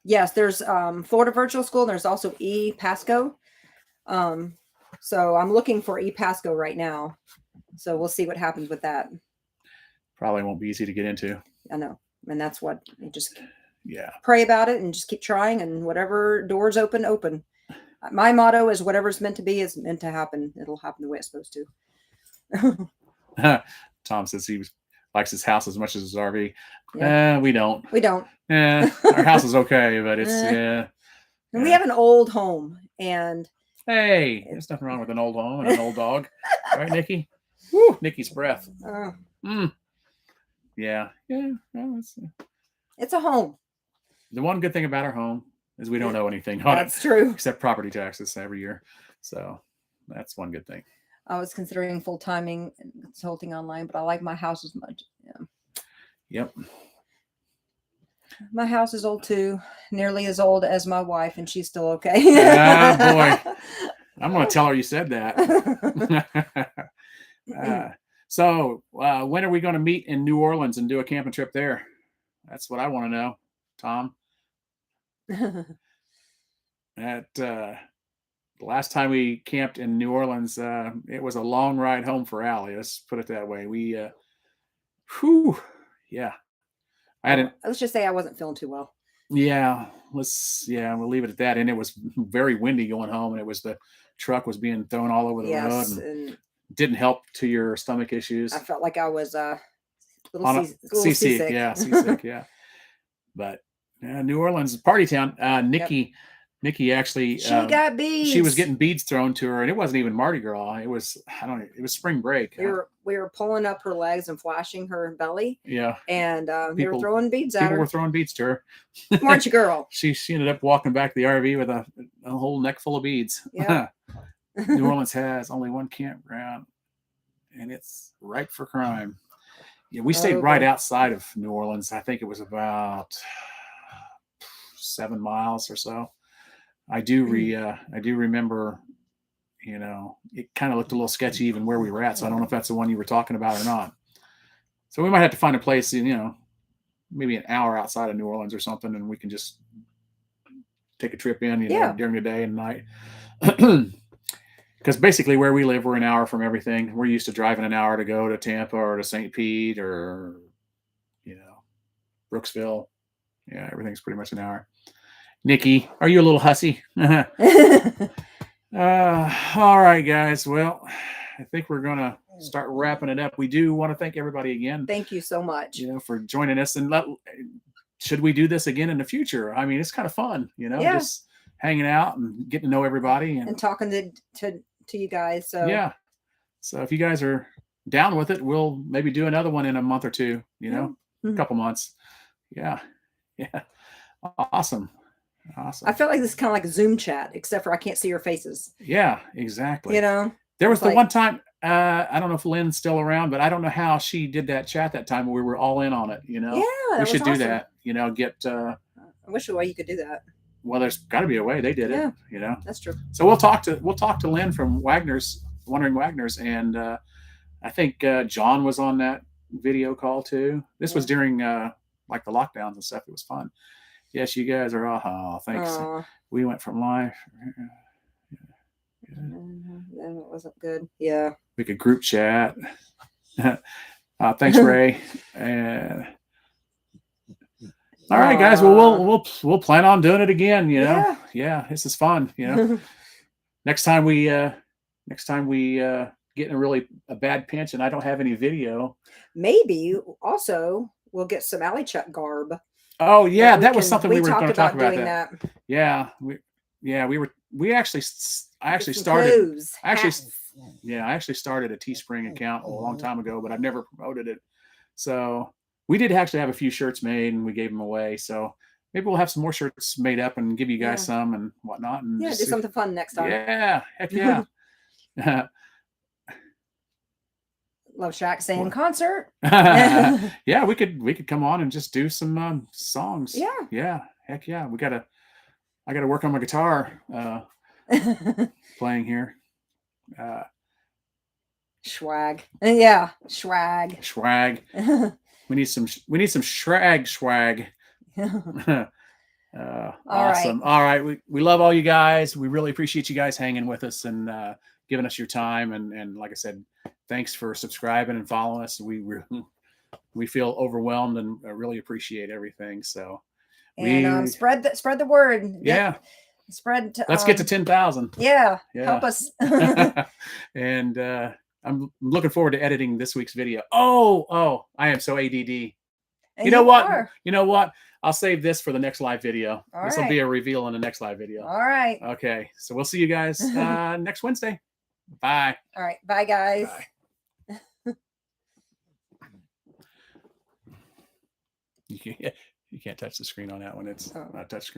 Yes, there's Florida Virtual School, and there's also ePasco. So I'm looking for ePasco right now. So we'll see what happens with that. Probably won't be easy to get into. I know. And that's what you just pray about it and just keep trying, and whatever doors open. My motto is whatever's meant to be is meant to happen. It'll happen the way it's supposed to. Tom says he likes his house as much as his RV. Yeah. We don't. Our house is okay, but it's And we have an old home, and hey, there's nothing wrong with an old home and an old dog, right, Nikki? Woo, Nikki's breath. Yeah. Well, it's a home. The one good thing about our home is we don't owe anything on it. That's true. Except property taxes every year. So that's one good thing. I was considering full timing and consulting online, but I like my house as much. Yeah. Yep. My house is old too, nearly as old as my wife, and she's still okay. Boy, I'm going to tell her you said that. So when are we going to meet in New Orleans and do a camping trip there? That's what I want to know, Tom. the last time we camped in New Orleans, it was a long ride home for Allie. Let's put it that way. Whew, yeah. Let's just say I wasn't feeling too well. Yeah, we'll leave it at that. And it was very windy going home, and the truck was being thrown all over the road, and didn't help to your stomach issues. I felt like I was a little seasick. Yeah, seasick, yeah. But New Orleans is party town. Nikki actually, she got beads. She was getting beads thrown to her, and it wasn't even Mardi Gras. It was, it was spring break. We were pulling up her legs and flashing her belly. Yeah. And they were throwing beads at her. People were throwing beads to her. Weren't you, girl? She ended up walking back to the RV with a whole neck full of beads. Yeah. New Orleans has only one campground, and it's ripe for crime. Yeah, we stayed right outside of New Orleans. I think it was about 7 miles or so. I do remember, it kind of looked a little sketchy even where we were at. So I don't know if that's the one you were talking about or not. So we might have to find a place, maybe an hour outside of New Orleans or something, and we can just take a trip in, during the day and night. Because basically where we live, we're an hour from everything. We're used to driving an hour to go to Tampa or to St. Pete or, Brooksville. Yeah, everything's pretty much an hour. Nikki, are you a little hussy? All right, guys. Well, I think we're going to start wrapping it up. We do want to thank everybody again. Thank you so much. For joining us. And should we do this again in the future? I mean, it's kind of fun, just hanging out and getting to know everybody and talking to you guys. So yeah. So if you guys are down with it, we'll maybe do another one in a month or two, a couple months. Yeah. Yeah. Awesome. I felt like this is kind of like a Zoom chat, except for I can't see your faces. Yeah, exactly. There was the one time, I don't know if Lynn's still around, but I don't know how she did that chat that time. We were all in on it, Yeah, we should do that. I wish there was a way you could do that. Well, there's got to be a way. They did it. That's true. So we'll talk to Lynn from Wandering Wagner's, and I think John was on that video call too. This was during like the lockdowns and stuff. It was fun. Yes, you guys are. Thanks. We went from live. Then it wasn't good. Yeah. We could group chat. Thanks, Ray. And all right, guys. Well, we'll plan on doing it again. Yeah, this is fun. Next time we get in a bad pinch and I don't have any video. Maybe also we'll get some Allichuck garb. Oh yeah, that was something we were going to talk about. That. Yeah, I actually started. I actually started a Teespring account a long time ago, but I've never promoted it. So we did actually have a few shirts made, and we gave them away. So maybe we'll have some more shirts made up and give you guys some and whatnot. And do something fun next time. Yeah, heck yeah. Love Shack saying concert. Yeah, we could come on and just do some songs. Yeah, heck yeah. I gotta work on my guitar playing here. Swag. Yeah, swag. We need some swag. Awesome. All right. We love all you guys. We really appreciate you guys hanging with us and giving us your time. And like I said, thanks for subscribing and following us. We feel overwhelmed and really appreciate everything. So spread the word. Yeah. Spread. Let's get to 10,000. Yeah. Help us. And I'm looking forward to editing this week's video. Oh, I am so ADD. You know what? I'll save this for the next live video. This will be a reveal in the next live video. All right. Okay. So we'll see you guys next Wednesday. Bye. All right. Bye, guys. Bye. You can't touch the screen on that one. It's not touch screen.